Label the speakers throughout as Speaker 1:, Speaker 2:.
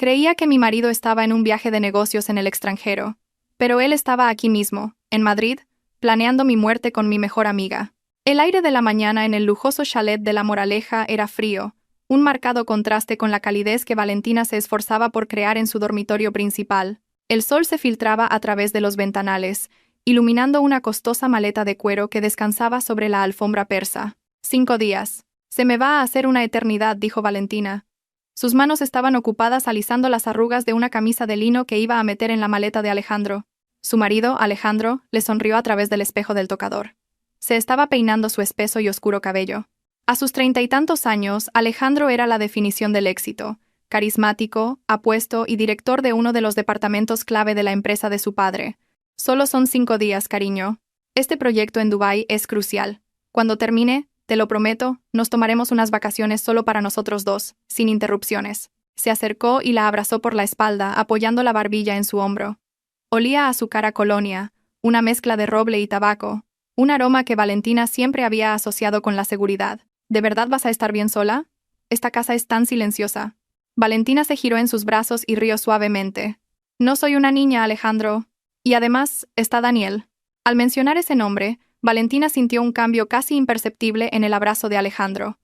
Speaker 1: Creía que mi marido estaba en un viaje de negocios en el extranjero, pero él estaba aquí mismo, en Madrid, planeando mi muerte con mi mejor amiga. El aire de la mañana en el lujoso chalet de La Moraleja era frío, un marcado contraste con la calidez que Valentina se esforzaba por crear en su dormitorio principal. El sol se filtraba a través de los ventanales, iluminando una costosa maleta de cuero que descansaba sobre la alfombra persa. 5 días. Se me va a hacer una eternidad, dijo Valentina. Sus manos estaban ocupadas alisando las arrugas de una camisa de lino que iba a meter en la maleta de Alejandro. Su marido, Alejandro, le sonrió a través del espejo del tocador. Se estaba peinando su espeso y oscuro cabello. A sus 30 y tantos años, Alejandro era la definición del éxito, carismático, apuesto y director de uno de los departamentos clave de la empresa de su padre. Solo son 5 días, cariño. Este proyecto en Dubái es crucial. Cuando termine, te lo prometo, nos tomaremos unas vacaciones solo para nosotros dos, sin interrupciones. Se acercó y la abrazó por la espalda, apoyando la barbilla en su hombro. Olía a su cara colonia, una mezcla de roble y tabaco, un aroma que Valentina siempre había asociado con la seguridad. ¿De verdad vas a estar bien sola? Esta casa es tan silenciosa. Valentina se giró en sus brazos y rió suavemente. No soy una niña, Alejandro. Y además, está Daniel. Al mencionar ese nombre, Valentina sintió un cambio casi imperceptible en el abrazo de Alejandro.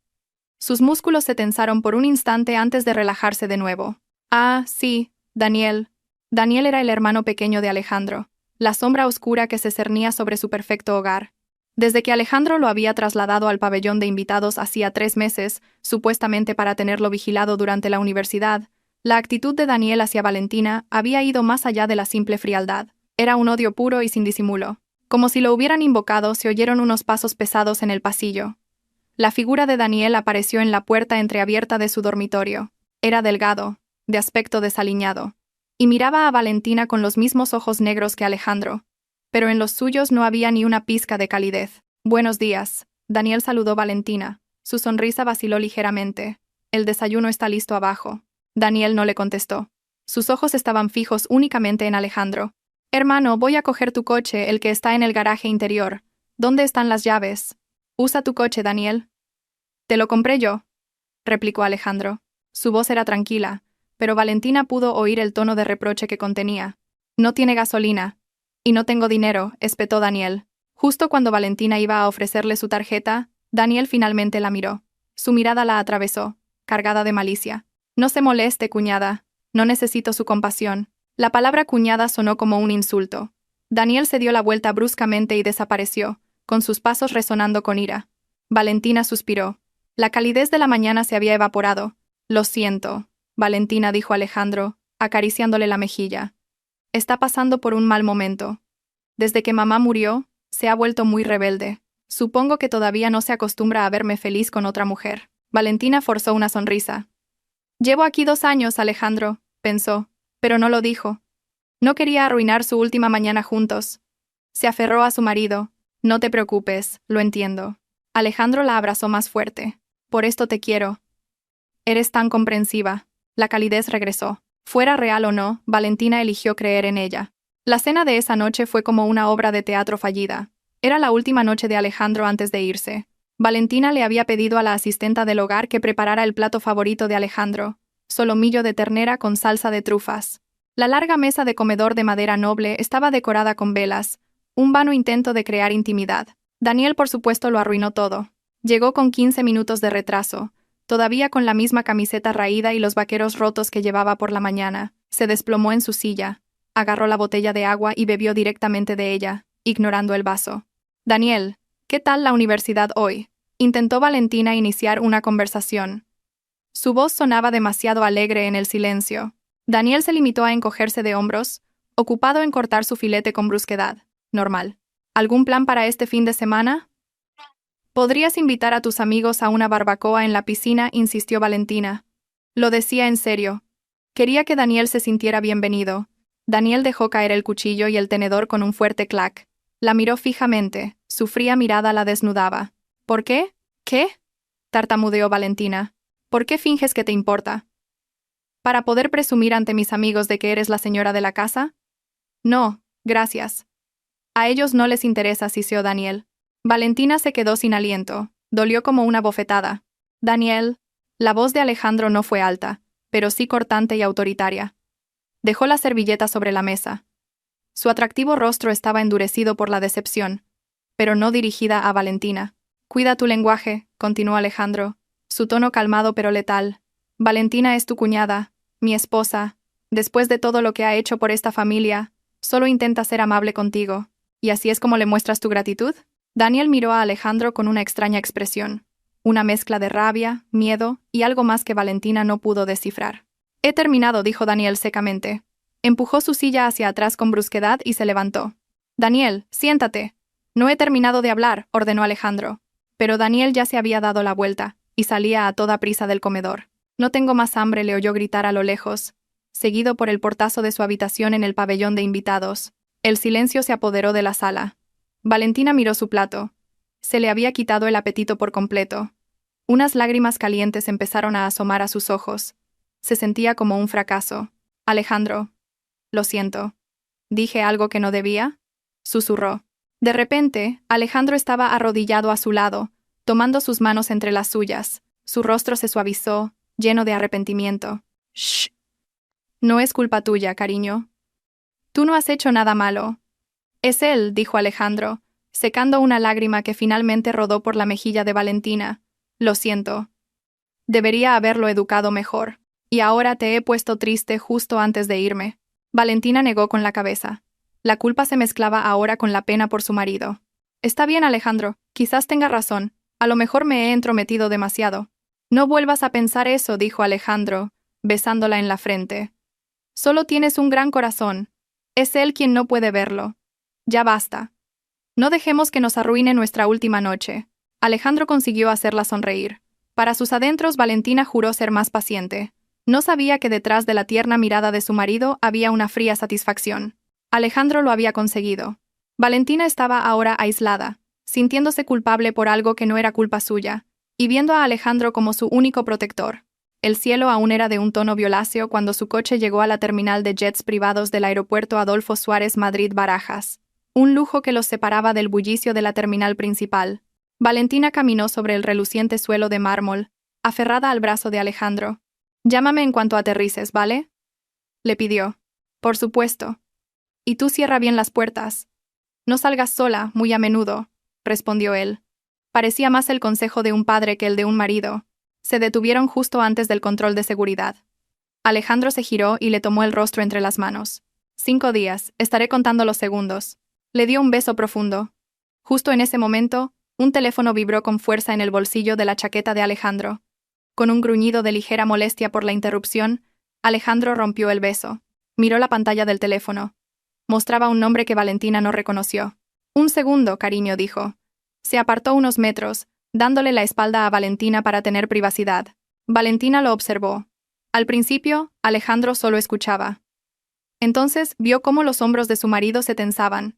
Speaker 1: Sus músculos se tensaron por un instante antes de relajarse de nuevo. Ah, sí, Daniel. Daniel era el hermano pequeño de Alejandro, la sombra oscura que se cernía sobre su perfecto hogar. Desde que Alejandro lo había trasladado al pabellón de invitados hacía 3 meses, supuestamente para tenerlo vigilado durante la universidad, la actitud de Daniel hacia Valentina había ido más allá de la simple frialdad. Era un odio puro y sin disimulo. Como si lo hubieran invocado, se oyeron unos pasos pesados en el pasillo. La figura de Daniel apareció en la puerta entreabierta de su dormitorio. Era delgado, de aspecto desaliñado, y miraba a Valentina con los mismos ojos negros que Alejandro, pero en los suyos no había ni una pizca de calidez. «Buenos días», Daniel saludó a Valentina. Su sonrisa vaciló ligeramente. «El desayuno está listo abajo». Daniel no le contestó. Sus ojos estaban fijos únicamente en Alejandro. «Hermano, voy a coger tu coche, el que está en el garaje interior. ¿Dónde están las llaves?» «Usa tu coche, Daniel». «Te lo compré yo», replicó Alejandro. Su voz era tranquila, pero Valentina pudo oír el tono de reproche que contenía. «No tiene gasolina». «Y no tengo dinero», espetó Daniel. Justo cuando Valentina iba a ofrecerle su tarjeta, Daniel finalmente la miró. Su mirada la atravesó, cargada de malicia. «No se moleste, cuñada. No necesito su compasión». La palabra cuñada sonó como un insulto. Daniel se dio la vuelta bruscamente y desapareció, con sus pasos resonando con ira. Valentina suspiró. La calidez de la mañana se había evaporado. «Lo siento», Valentina dijo a Alejandro, acariciándole la mejilla. «Está pasando por un mal momento. Desde que mamá murió, se ha vuelto muy rebelde. Supongo que todavía no se acostumbra a verme feliz con otra mujer». Valentina forzó una sonrisa. «Llevo aquí 2 años, Alejandro», pensó, pero no lo dijo. No quería arruinar su última mañana juntos. Se aferró a su marido. «No te preocupes, lo entiendo». Alejandro la abrazó más fuerte. «Por esto te quiero. Eres tan comprensiva». La calidez regresó. Fuera real o no, Valentina eligió creer en ella. La cena de esa noche fue como una obra de teatro fallida. Era la última noche de Alejandro antes de irse. Valentina le había pedido a la asistenta del hogar que preparara el plato favorito de Alejandro, solomillo de ternera con salsa de trufas. La larga mesa de comedor de madera noble estaba decorada con velas, un vano intento de crear intimidad. Daniel, por supuesto, lo arruinó todo. Llegó con 15 minutos de retraso, todavía con la misma camiseta raída y los vaqueros rotos que llevaba por la mañana. Se desplomó en su silla, agarró la botella de agua y bebió directamente de ella, ignorando el vaso. «Daniel, ¿qué tal la universidad hoy?», intentó Valentina iniciar una conversación. Su voz sonaba demasiado alegre en el silencio. Daniel se limitó a encogerse de hombros, ocupado en cortar su filete con brusquedad. «Normal. ¿Algún plan para este fin de semana?» «Podrías invitar a tus amigos a una barbacoa en la piscina», insistió Valentina. Lo decía en serio. Quería que Daniel se sintiera bienvenido. Daniel dejó caer el cuchillo y el tenedor con un fuerte clac. La miró fijamente, su fría mirada la desnudaba. «¿Por qué? ¿Qué?», tartamudeó Valentina. «¿Por qué finges que te importa? ¿Para poder presumir ante mis amigos de que eres la señora de la casa?» «No, gracias». «A ellos no les interesa», siseó Daniel. Valentina se quedó sin aliento. Dolió como una bofetada. «Daniel». La voz de Alejandro no fue alta, pero sí cortante y autoritaria. Dejó la servilleta sobre la mesa. Su atractivo rostro estaba endurecido por la decepción, pero no dirigida a Valentina. «Cuida tu lenguaje», continuó Alejandro, su tono calmado pero letal. «Valentina es tu cuñada, mi esposa. Después de todo lo que ha hecho por esta familia, solo intenta ser amable contigo. ¿Y así es como le muestras tu gratitud?» Daniel miró a Alejandro con una extraña expresión, una mezcla de rabia, miedo y algo más que Valentina no pudo descifrar. «He terminado», dijo Daniel secamente. Empujó su silla hacia atrás con brusquedad y se levantó. «Daniel, siéntate». «No he terminado de hablar», ordenó Alejandro. Pero Daniel ya se había dado la vuelta y salía a toda prisa del comedor. «No tengo más hambre», le oyó gritar a lo lejos, seguido por el portazo de su habitación en el pabellón de invitados. El silencio se apoderó de la sala. Valentina miró su plato. Se le había quitado el apetito por completo. Unas lágrimas calientes empezaron a asomar a sus ojos. Se sentía como un fracaso. «Alejandro, lo siento. ¿Dije algo que no debía?», susurró. De repente, Alejandro estaba arrodillado a su lado, tomando sus manos entre las suyas. Su rostro se suavizó, lleno de arrepentimiento. «Shh. No es culpa tuya, cariño. Tú no has hecho nada malo». «Es él», dijo Alejandro, secando una lágrima que finalmente rodó por la mejilla de Valentina. «Lo siento. Debería haberlo educado mejor. Y ahora te he puesto triste justo antes de irme». Valentina negó con la cabeza. La culpa se mezclaba ahora con la pena por su marido. «Está bien, Alejandro, quizás tenga razón. A lo mejor me he entrometido demasiado». «No vuelvas a pensar eso», dijo Alejandro, besándola en la frente. «Solo tienes un gran corazón. Es él quien no puede verlo. Ya basta. No dejemos que nos arruine nuestra última noche». Alejandro consiguió hacerla sonreír. Para sus adentros, Valentina juró ser más paciente. No sabía que detrás de la tierna mirada de su marido había una fría satisfacción. Alejandro lo había conseguido. Valentina estaba ahora aislada, sintiéndose culpable por algo que no era culpa suya, y viendo a Alejandro como su único protector. El cielo aún era de un tono violáceo cuando su coche llegó a la terminal de jets privados del aeropuerto Adolfo Suárez Madrid-Barajas, un lujo que los separaba del bullicio de la terminal principal. Valentina caminó sobre el reluciente suelo de mármol, aferrada al brazo de Alejandro. «Llámame en cuanto aterrices, ¿vale?», le pidió. «Por supuesto. Y tú cierra bien las puertas. No salgas sola muy a menudo», respondió él. Parecía más el consejo de un padre que el de un marido. Se detuvieron justo antes del control de seguridad. Alejandro se giró y le tomó el rostro entre las manos. «5 días, estaré contando los segundos». Le dio un beso profundo. Justo en ese momento, un teléfono vibró con fuerza en el bolsillo de la chaqueta de Alejandro. Con un gruñido de ligera molestia por la interrupción, Alejandro rompió el beso. Miró la pantalla del teléfono. Mostraba un nombre que Valentina no reconoció. «Un segundo, cariño», dijo. Se apartó unos metros, dándole la espalda a Valentina para tener privacidad. Valentina lo observó. Al principio, Alejandro solo escuchaba. Entonces vio cómo los hombros de su marido se tensaban.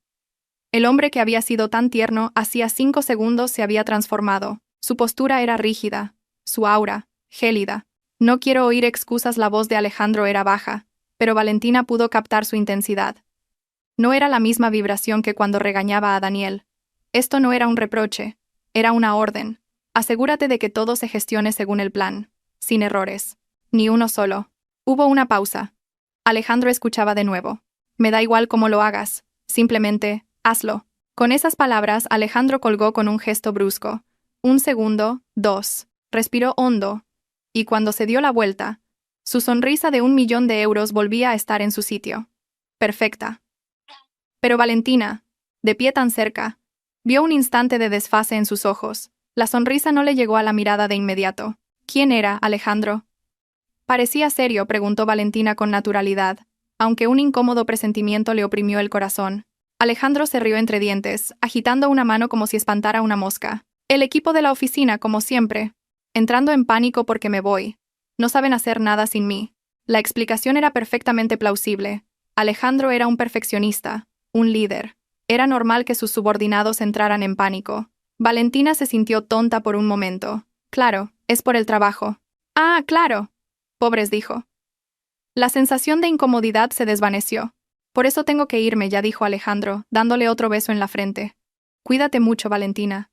Speaker 1: El hombre que había sido tan tierno hacía 5 segundos se había transformado. Su postura era rígida, su aura, gélida. «No quiero oír excusas», la voz de Alejandro era baja, pero Valentina pudo captar su intensidad. No era la misma vibración que cuando regañaba a Daniel. Esto no era un reproche, era una orden. «Asegúrate de que todo se gestione según el plan, sin errores. Ni uno solo». Hubo una pausa. Alejandro escuchaba de nuevo. «Me da igual cómo lo hagas, simplemente, hazlo». Con esas palabras, Alejandro colgó con un gesto brusco. 1 segundo, 2. Respiró hondo. Y cuando se dio la vuelta, su sonrisa de 1.000.000 de euros volvía a estar en su sitio. Perfecta. Pero Valentina, de pie tan cerca, vio un instante de desfase en sus ojos. La sonrisa no le llegó a la mirada de inmediato. «¿Quién era, Alejandro?». «Parecía serio», preguntó Valentina con naturalidad, aunque un incómodo presentimiento le oprimió el corazón. Alejandro se rió entre dientes, agitando una mano como si espantara una mosca. «El equipo de la oficina, como siempre. Entrando en pánico porque me voy. No saben hacer nada sin mí». La explicación era perfectamente plausible. Alejandro era un perfeccionista, un líder. Era normal que sus subordinados entraran en pánico. Valentina se sintió tonta por un momento. «Claro, es por el trabajo». «Ah, claro». «Pobres», dijo. La sensación de incomodidad se desvaneció. «Por eso tengo que irme ya», dijo Alejandro, dándole otro beso en la frente. «Cuídate mucho, Valentina.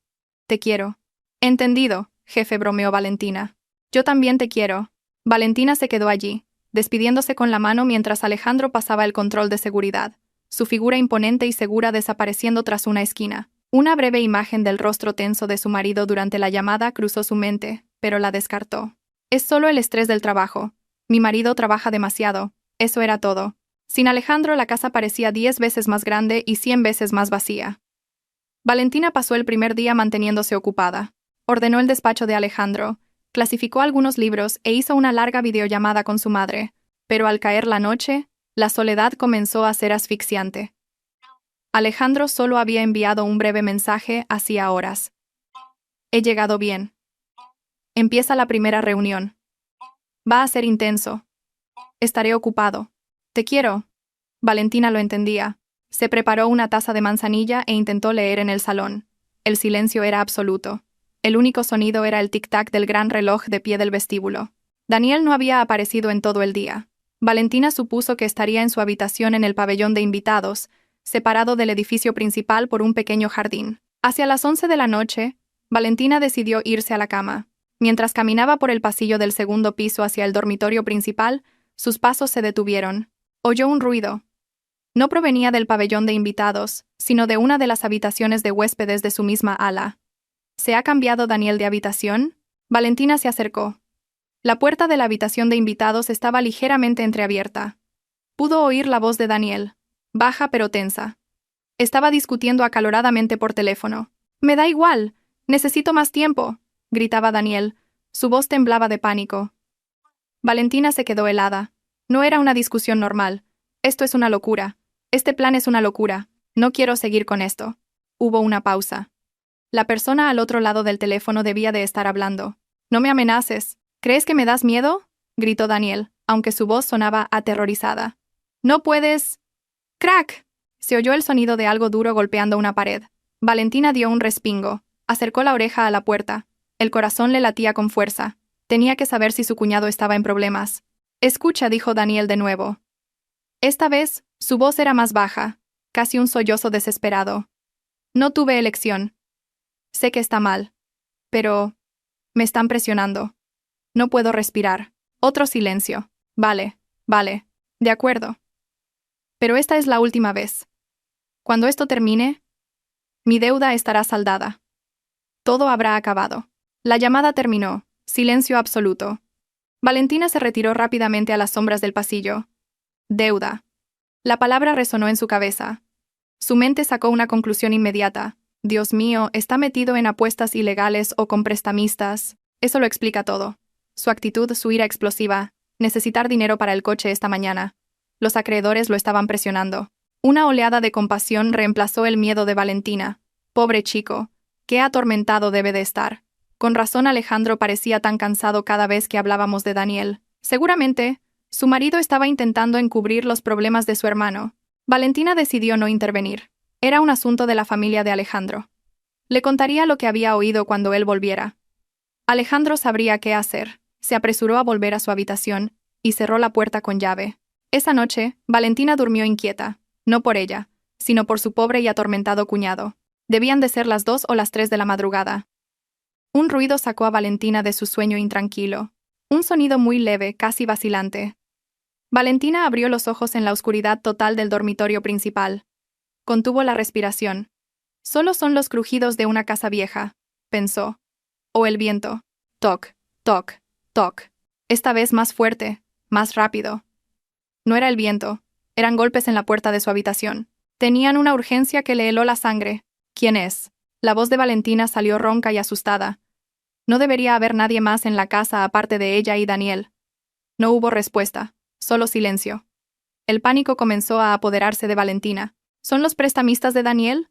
Speaker 1: Te quiero». «Entendido, jefe», bromeó Valentina. «Yo también te quiero». Valentina se quedó allí, despidiéndose con la mano mientras Alejandro pasaba el control de seguridad, su figura imponente y segura desapareciendo tras una esquina. Una breve imagen del rostro tenso de su marido durante la llamada cruzó su mente, pero la descartó. Es solo el estrés del trabajo. Mi marido trabaja demasiado. Eso era todo. Sin Alejandro la casa parecía 10 veces más grande y 100 veces más vacía. Valentina pasó el primer día manteniéndose ocupada. Ordenó el despacho de Alejandro, clasificó algunos libros e hizo una larga videollamada con su madre, pero al caer la noche, la soledad comenzó a ser asfixiante. Alejandro solo había enviado un breve mensaje hacía horas. He llegado bien. Empieza la primera reunión. Va a ser intenso. Estaré ocupado. Te quiero. Valentina lo entendía. Se preparó una taza de manzanilla e intentó leer en el salón. El silencio era absoluto. El único sonido era el tic-tac del gran reloj de pie del vestíbulo. Daniel no había aparecido en todo el día. Valentina supuso que estaría en su habitación en el pabellón de invitados, separado del edificio principal por un pequeño jardín. Hacia las 11 de la noche, Valentina decidió irse a la cama. Mientras caminaba por el pasillo del segundo piso hacia el dormitorio principal, sus pasos se detuvieron. Oyó un ruido. No provenía del pabellón de invitados, sino de una de las habitaciones de huéspedes de su misma ala. ¿Se ha cambiado Daniel de habitación? Valentina se acercó. La puerta de la habitación de invitados estaba ligeramente entreabierta. Pudo oír la voz de Daniel, baja pero tensa. Estaba discutiendo acaloradamente por teléfono. «Me da igual. Necesito más tiempo», gritaba Daniel. Su voz temblaba de pánico. Valentina se quedó helada. No era una discusión normal. Esto es una locura. Este plan es una locura. No quiero seguir con esto. Hubo una pausa. La persona al otro lado del teléfono debía de estar hablando. «No me amenaces. ¿Crees que me das miedo?», gritó Daniel, aunque su voz sonaba aterrorizada. «No puedes...» ¡Crack! Se oyó el sonido de algo duro golpeando una pared. Valentina dio un respingo. Acercó la oreja a la puerta. El corazón le latía con fuerza. Tenía que saber si su cuñado estaba en problemas. «Escucha», dijo Daniel de nuevo. Esta vez, su voz era más baja, casi un sollozo desesperado. «No tuve elección. Sé que está mal. Pero... me están presionando. No puedo respirar». Otro silencio. «Vale, vale. De acuerdo. Pero esta es la última vez. Cuando esto termine, mi deuda estará saldada. Todo habrá acabado». La llamada terminó. Silencio absoluto. Valentina se retiró rápidamente a las sombras del pasillo. Deuda. La palabra resonó en su cabeza. Su mente sacó una conclusión inmediata. Dios mío, está metido en apuestas ilegales o con prestamistas. Eso lo explica todo. Su actitud, su ira explosiva. Necesitar dinero para el coche esta mañana. Los acreedores lo estaban presionando. Una oleada de compasión reemplazó el miedo de Valentina. Pobre chico. Qué atormentado debe de estar. Con razón Alejandro parecía tan cansado cada vez que hablábamos de Daniel. Seguramente, su marido estaba intentando encubrir los problemas de su hermano. Valentina decidió no intervenir. Era un asunto de la familia de Alejandro. Le contaría lo que había oído cuando él volviera. Alejandro sabría qué hacer. Se apresuró a volver a su habitación y cerró la puerta con llave. Esa noche, Valentina durmió inquieta, no por ella, sino por su pobre y atormentado cuñado. Debían de ser las 2 o las 3 de la madrugada. Un ruido sacó a Valentina de su sueño intranquilo. Un sonido muy leve, casi vacilante. Valentina abrió los ojos en la oscuridad total del dormitorio principal. Contuvo la respiración. Solo son los crujidos de una casa vieja, pensó. O el viento. Toc, toc, toc. Esta vez más fuerte, más rápido. No era el viento, eran golpes en la puerta de su habitación. Tenían una urgencia que le heló la sangre. ¿Quién es? La voz de Valentina salió ronca y asustada. No debería haber nadie más en la casa aparte de ella y Daniel. No hubo respuesta, solo silencio. El pánico comenzó a apoderarse de Valentina. ¿Son los prestamistas de Daniel?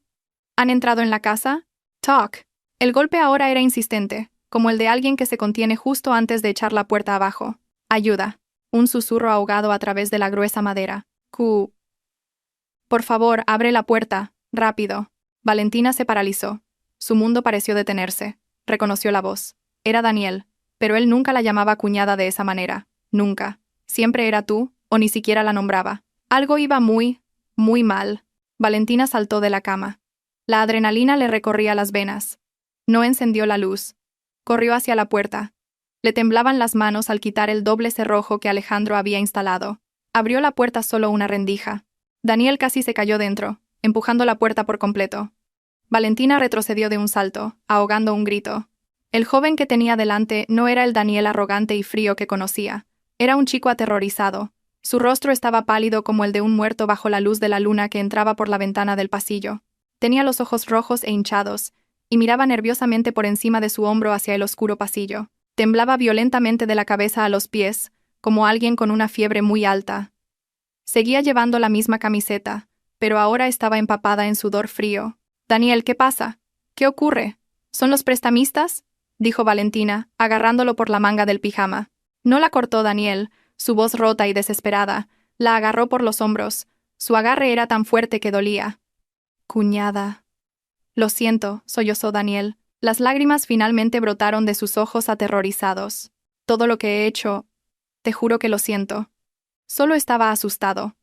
Speaker 1: ¿Han entrado en la casa? Talk. El golpe ahora era insistente, como el de alguien que se contiene justo antes de echar la puerta abajo. Ayuda. Un susurro ahogado a través de la gruesa madera. Q. Por favor, abre la puerta, rápido. Valentina se paralizó. Su mundo pareció detenerse. Reconoció la voz. Era Daniel, pero él nunca la llamaba cuñada de esa manera. Nunca. Siempre era tú, o ni siquiera la nombraba. Algo iba muy mal. Valentina saltó de la cama. La adrenalina le recorría las venas. No encendió la luz. Corrió hacia la puerta. Le temblaban las manos al quitar el doble cerrojo que Alejandro había instalado. Abrió la puerta solo una rendija. Daniel casi se cayó dentro, empujando la puerta por completo. Valentina retrocedió de un salto, ahogando un grito. El joven que tenía delante no era el Daniel arrogante y frío que conocía. Era un chico aterrorizado. Su rostro estaba pálido como el de un muerto bajo la luz de la luna que entraba por la ventana del pasillo. Tenía los ojos rojos e hinchados, y miraba nerviosamente por encima de su hombro hacia el oscuro pasillo. Temblaba violentamente de la cabeza a los pies, como alguien con una fiebre muy alta. Seguía llevando la misma camiseta, pero ahora estaba empapada en sudor frío. «Daniel, ¿qué pasa? ¿Qué ocurre? ¿Son los prestamistas?», dijo Valentina, agarrándolo por la manga del pijama. No la cortó Daniel, su voz rota y desesperada. La agarró por los hombros. Su agarre era tan fuerte que dolía. «Cuñada». «Lo siento», sollozó Daniel. Las lágrimas finalmente brotaron de sus ojos aterrorizados. «Todo lo que he hecho, te juro que lo siento». Solo estaba asustado.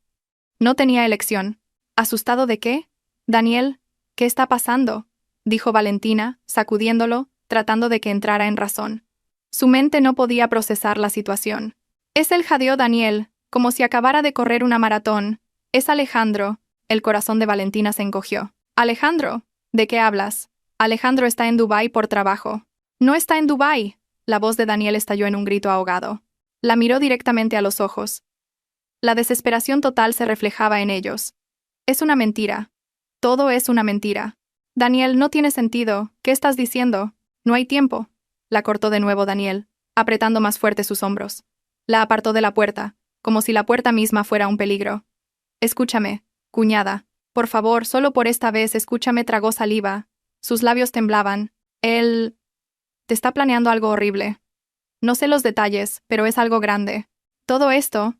Speaker 1: No tenía elección. ¿Asustado de qué? «Daniel, ¿qué está pasando?», dijo Valentina, sacudiéndolo, tratando de que entrara en razón. Su mente no podía procesar la situación. «Es él», jadeó Daniel, como si acabara de correr una maratón. «Es Alejandro». El corazón de Valentina se encogió. «¿Alejandro? ¿De qué hablas?» «Alejandro está en Dubái por trabajo». «No está en Dubái». La voz de Daniel estalló en un grito ahogado. La miró directamente a los ojos. La desesperación total se reflejaba en ellos. «Es una mentira. Todo es una mentira». «Daniel, no tiene sentido. ¿Qué estás diciendo? No hay tiempo». La cortó de nuevo Daniel, apretando más fuerte sus hombros. La apartó de la puerta, como si la puerta misma fuera un peligro. «Escúchame, cuñada. Por favor, solo por esta vez escúchame», tragó saliva. Sus labios temblaban. «Él te está planeando algo horrible. No sé los detalles, pero es algo grande. Todo esto...».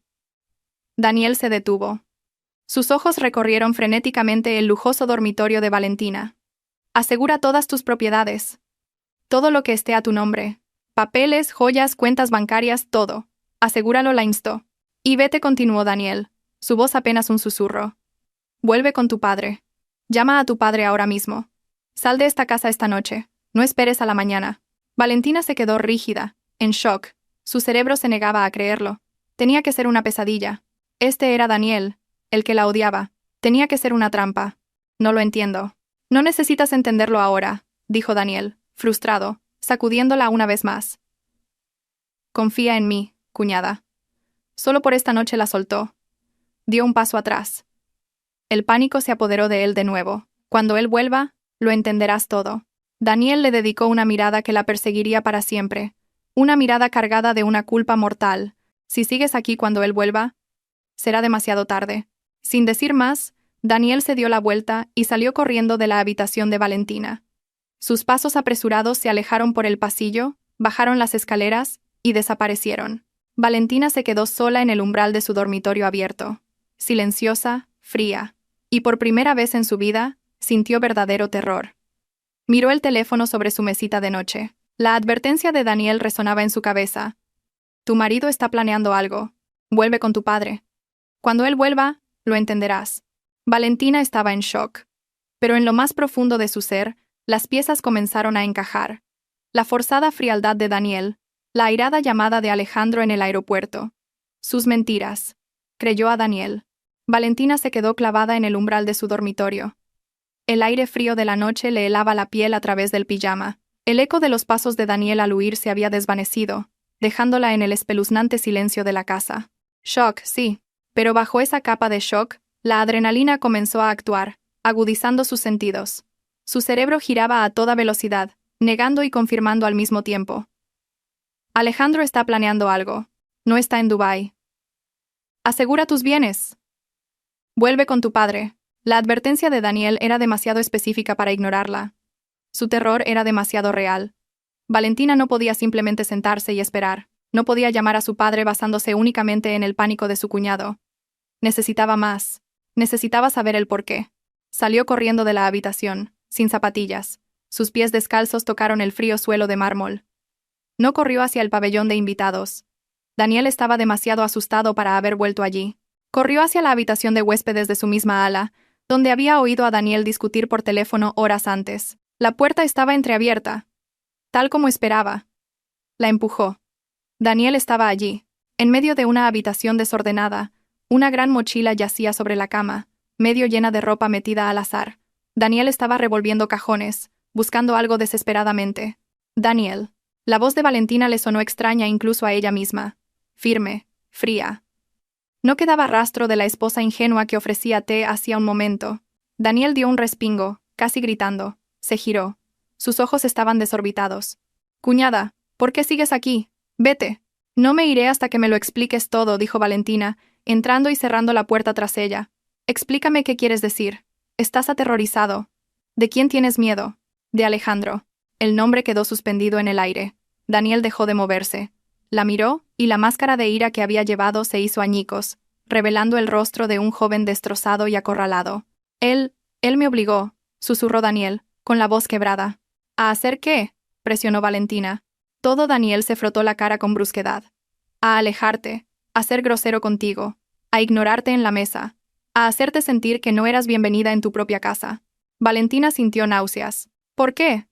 Speaker 1: Daniel se detuvo. Sus ojos recorrieron frenéticamente el lujoso dormitorio de Valentina. «Asegura todas tus propiedades. Todo lo que esté a tu nombre. Papeles, joyas, cuentas bancarias, todo. Asegúralo», la instó. «Y vete», continuó Daniel, su voz apenas un susurro. «Vuelve con tu padre. Llama a tu padre ahora mismo. Sal de esta casa esta noche. No esperes a la mañana». Valentina se quedó rígida, en shock. Su cerebro se negaba a creerlo. Tenía que ser una pesadilla. Este era Daniel, el que la odiaba. Tenía que ser una trampa. «No lo entiendo». «No necesitas entenderlo ahora», dijo Daniel, frustrado, sacudiéndola una vez más. «Confía en mí, cuñada». Solo por esta noche la soltó. Dio un paso atrás. El pánico se apoderó de él de nuevo. «Cuando él vuelva, lo entenderás todo». Daniel le dedicó una mirada que la perseguiría para siempre. Una mirada cargada de una culpa mortal. «Si sigues aquí cuando él vuelva, será demasiado tarde». Sin decir más, Daniel se dio la vuelta y salió corriendo de la habitación de Valentina. Sus pasos apresurados se alejaron por el pasillo, bajaron las escaleras y desaparecieron. Valentina se quedó sola en el umbral de su dormitorio abierto, silenciosa, fría, y por primera vez en su vida, sintió verdadero terror. Miró el teléfono sobre su mesita de noche. La advertencia de Daniel resonaba en su cabeza. «Tu marido está planeando algo. Vuelve con tu padre. Cuando él vuelva, lo entenderás». Valentina estaba en shock. Pero en lo más profundo de su ser, las piezas comenzaron a encajar. La forzada frialdad de Daniel, la airada llamada de Alejandro en el aeropuerto. Sus mentiras. Creyó a Daniel. Valentina se quedó clavada en el umbral de su dormitorio. El aire frío de la noche le helaba la piel a través del pijama. El eco de los pasos de Daniel al huir se había desvanecido, dejándola en el espeluznante silencio de la casa. Shock, sí. Pero bajo esa capa de shock, la adrenalina comenzó a actuar, agudizando sus sentidos. Su cerebro giraba a toda velocidad, negando y confirmando al mismo tiempo. «Alejandro está planeando algo. No está en Dubái. Asegura tus bienes. Vuelve con tu padre». La advertencia de Daniel era demasiado específica para ignorarla. Su terror era demasiado real. Valentina no podía simplemente sentarse y esperar. No podía llamar a su padre basándose únicamente en el pánico de su cuñado. Necesitaba más. Necesitaba saber el porqué. Salió corriendo de la habitación, sin zapatillas. Sus pies descalzos tocaron el frío suelo de mármol. No corrió hacia el pabellón de invitados. Daniel estaba demasiado asustado para haber vuelto allí. Corrió hacia la habitación de huéspedes de su misma ala, donde había oído a Daniel discutir por teléfono horas antes. La puerta estaba entreabierta, tal como esperaba. La empujó. Daniel estaba allí. En medio de una habitación desordenada, una gran mochila yacía sobre la cama, medio llena de ropa metida al azar. Daniel estaba revolviendo cajones, buscando algo desesperadamente. Daniel. La voz de Valentina le sonó extraña incluso a ella misma. Firme, fría. No quedaba rastro de la esposa ingenua que ofrecía té hacía un momento. Daniel dio un respingo, casi gritando. Se giró. Sus ojos estaban desorbitados. «Cuñada, ¿por qué sigues aquí? Vete». «No me iré hasta que me lo expliques todo», dijo Valentina, entrando y cerrando la puerta tras ella. «Explícame qué quieres decir. Estás aterrorizado. ¿De quién tienes miedo?» «De Alejandro». El nombre quedó suspendido en el aire. Daniel dejó de moverse. La miró, y la máscara de ira que había llevado se hizo añicos, revelando el rostro de un joven destrozado y acorralado. Él me obligó», susurró Daniel, con la voz quebrada. «¿A hacer qué?», presionó Valentina. Todo Daniel se frotó la cara con brusquedad. «A alejarte, a ser grosero contigo, a ignorarte en la mesa, a hacerte sentir que no eras bienvenida en tu propia casa». Valentina sintió náuseas. «¿Por qué?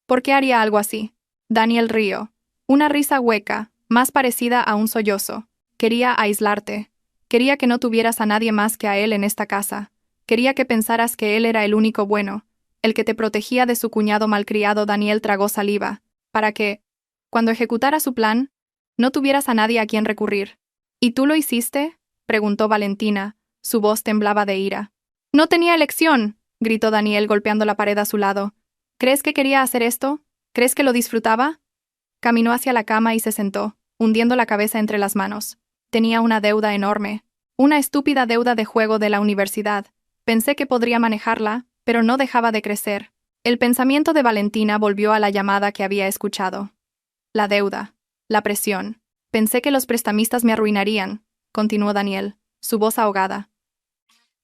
Speaker 1: ¿Por qué haría algo así?». Daniel rió. Una risa hueca, más parecida a un sollozo. «Quería aislarte. Quería que no tuvieras a nadie más que a él en esta casa. Quería que pensaras que él era el único bueno, el que te protegía de su cuñado malcriado». Daniel tragó saliva. «Para que, cuando ejecutara su plan, no tuvieras a nadie a quien recurrir». «¿Y tú lo hiciste?», preguntó Valentina. Su voz temblaba de ira. «No tenía elección», gritó Daniel golpeando la pared a su lado. «¿Crees que quería hacer esto? ¿Crees que lo disfrutaba?». Caminó hacia la cama y se sentó, hundiendo la cabeza entre las manos. Tenía una deuda enorme. Una estúpida deuda de juego de la universidad. Pensé que podría manejarla, pero no dejaba de crecer. El pensamiento de Valentina volvió a la llamada que había escuchado. La deuda. La presión. «Pensé que los prestamistas me arruinarían», continuó Daniel, su voz ahogada.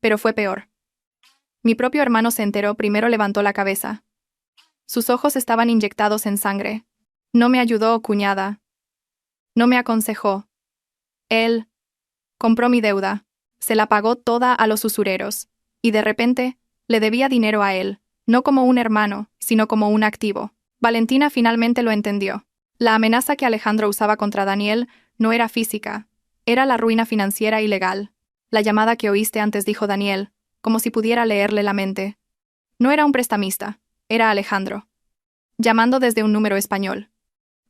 Speaker 1: «Pero fue peor. Mi propio hermano se enteró, primero levantó la cabeza. Sus ojos estaban inyectados en sangre. No me ayudó, cuñada. No me aconsejó. Él compró mi deuda. Se la pagó toda a los usureros. Y de repente, le debía dinero a él, no como un hermano, sino como un activo». Valentina finalmente lo entendió. La amenaza que Alejandro usaba contra Daniel no era física, era la ruina financiera y legal. «La llamada que oíste antes», dijo Daniel, como si pudiera leerle la mente. No era un prestamista, era Alejandro. Llamando desde un número español.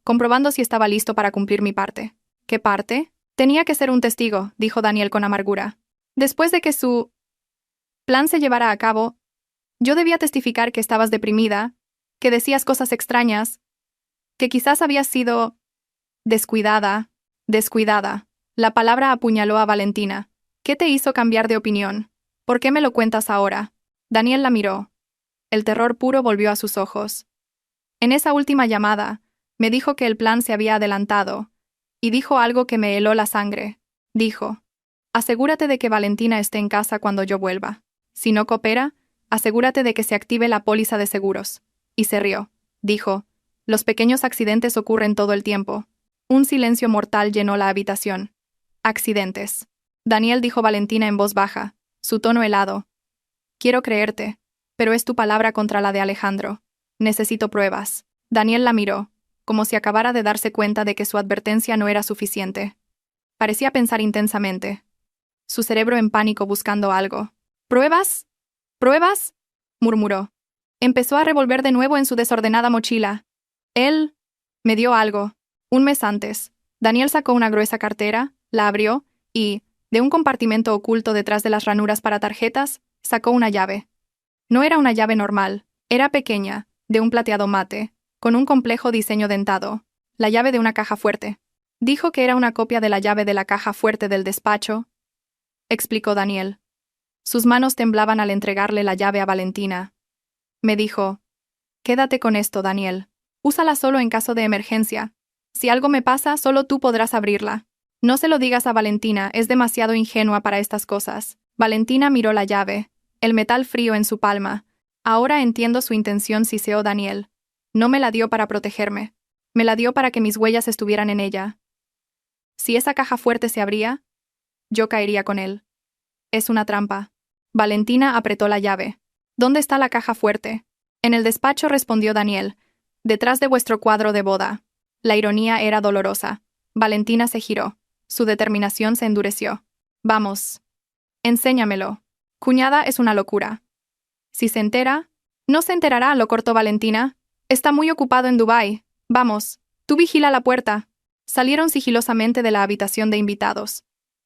Speaker 1: Comprobando si estaba listo para cumplir mi parte. «¿Qué parte?». «Tenía que ser un testigo», dijo Daniel con amargura. «Después de que su plan se llevara a cabo, yo debía testificar que estabas deprimida, que decías cosas extrañas, que quizás habías sido descuidada». La palabra apuñaló a Valentina. «¿Qué te hizo cambiar de opinión? ¿Por qué me lo cuentas ahora?». Daniel la miró. El terror puro volvió a sus ojos. «En esa última llamada, me dijo que el plan se había adelantado, y dijo algo que me heló la sangre. Dijo: asegúrate de que Valentina esté en casa cuando yo vuelva. Si no coopera, asegúrate de que se active la póliza de seguros». Y se rió. Dijo: «Los pequeños accidentes ocurren todo el tiempo». Un silencio mortal llenó la habitación. «Accidentes», Daniel, dijo Valentina en voz baja, su tono helado. «Quiero creerte, pero es tu palabra contra la de Alejandro. Necesito pruebas». Daniel la miró, como si acabara de darse cuenta de que su advertencia no era suficiente. Parecía pensar intensamente. Su cerebro en pánico buscando algo. «¿Pruebas? ¿Pruebas?», murmuró. Empezó a revolver de nuevo en su desordenada mochila. «Él me dio algo. Un mes antes». Daniel sacó una gruesa cartera, la abrió, y, de un compartimento oculto detrás de las ranuras para tarjetas, sacó una llave. No era una llave normal, era pequeña, de un plateado mate, con un complejo diseño dentado. La llave de una caja fuerte. «Dijo que era una copia de la llave de la caja fuerte del despacho», explicó Daniel. Sus manos temblaban al entregarle la llave a Valentina. «Me dijo: quédate con esto, Daniel. Úsala solo en caso de emergencia. Si algo me pasa, solo tú podrás abrirla. No se lo digas a Valentina, es demasiado ingenua para estas cosas». Valentina miró la llave, el metal frío en su palma. «Ahora entiendo su intención», siseó Daniel. «No me la dio para protegerme. Me la dio para que mis huellas estuvieran en ella. Si esa caja fuerte se abría, yo caería con él. Es una trampa». Valentina apretó la llave. «¿Dónde está la caja fuerte?». «En el despacho», respondió Daniel. «Detrás de vuestro cuadro de boda». La ironía era dolorosa. Valentina se giró. Su determinación se endureció. Vamos. Enséñamelo. Cuñada, es una locura. Si se entera... No se enterará, lo cortó Valentina. Está muy ocupado en Dubái. Vamos. Tú vigila la puerta. Salieron sigilosamente de la habitación de invitados.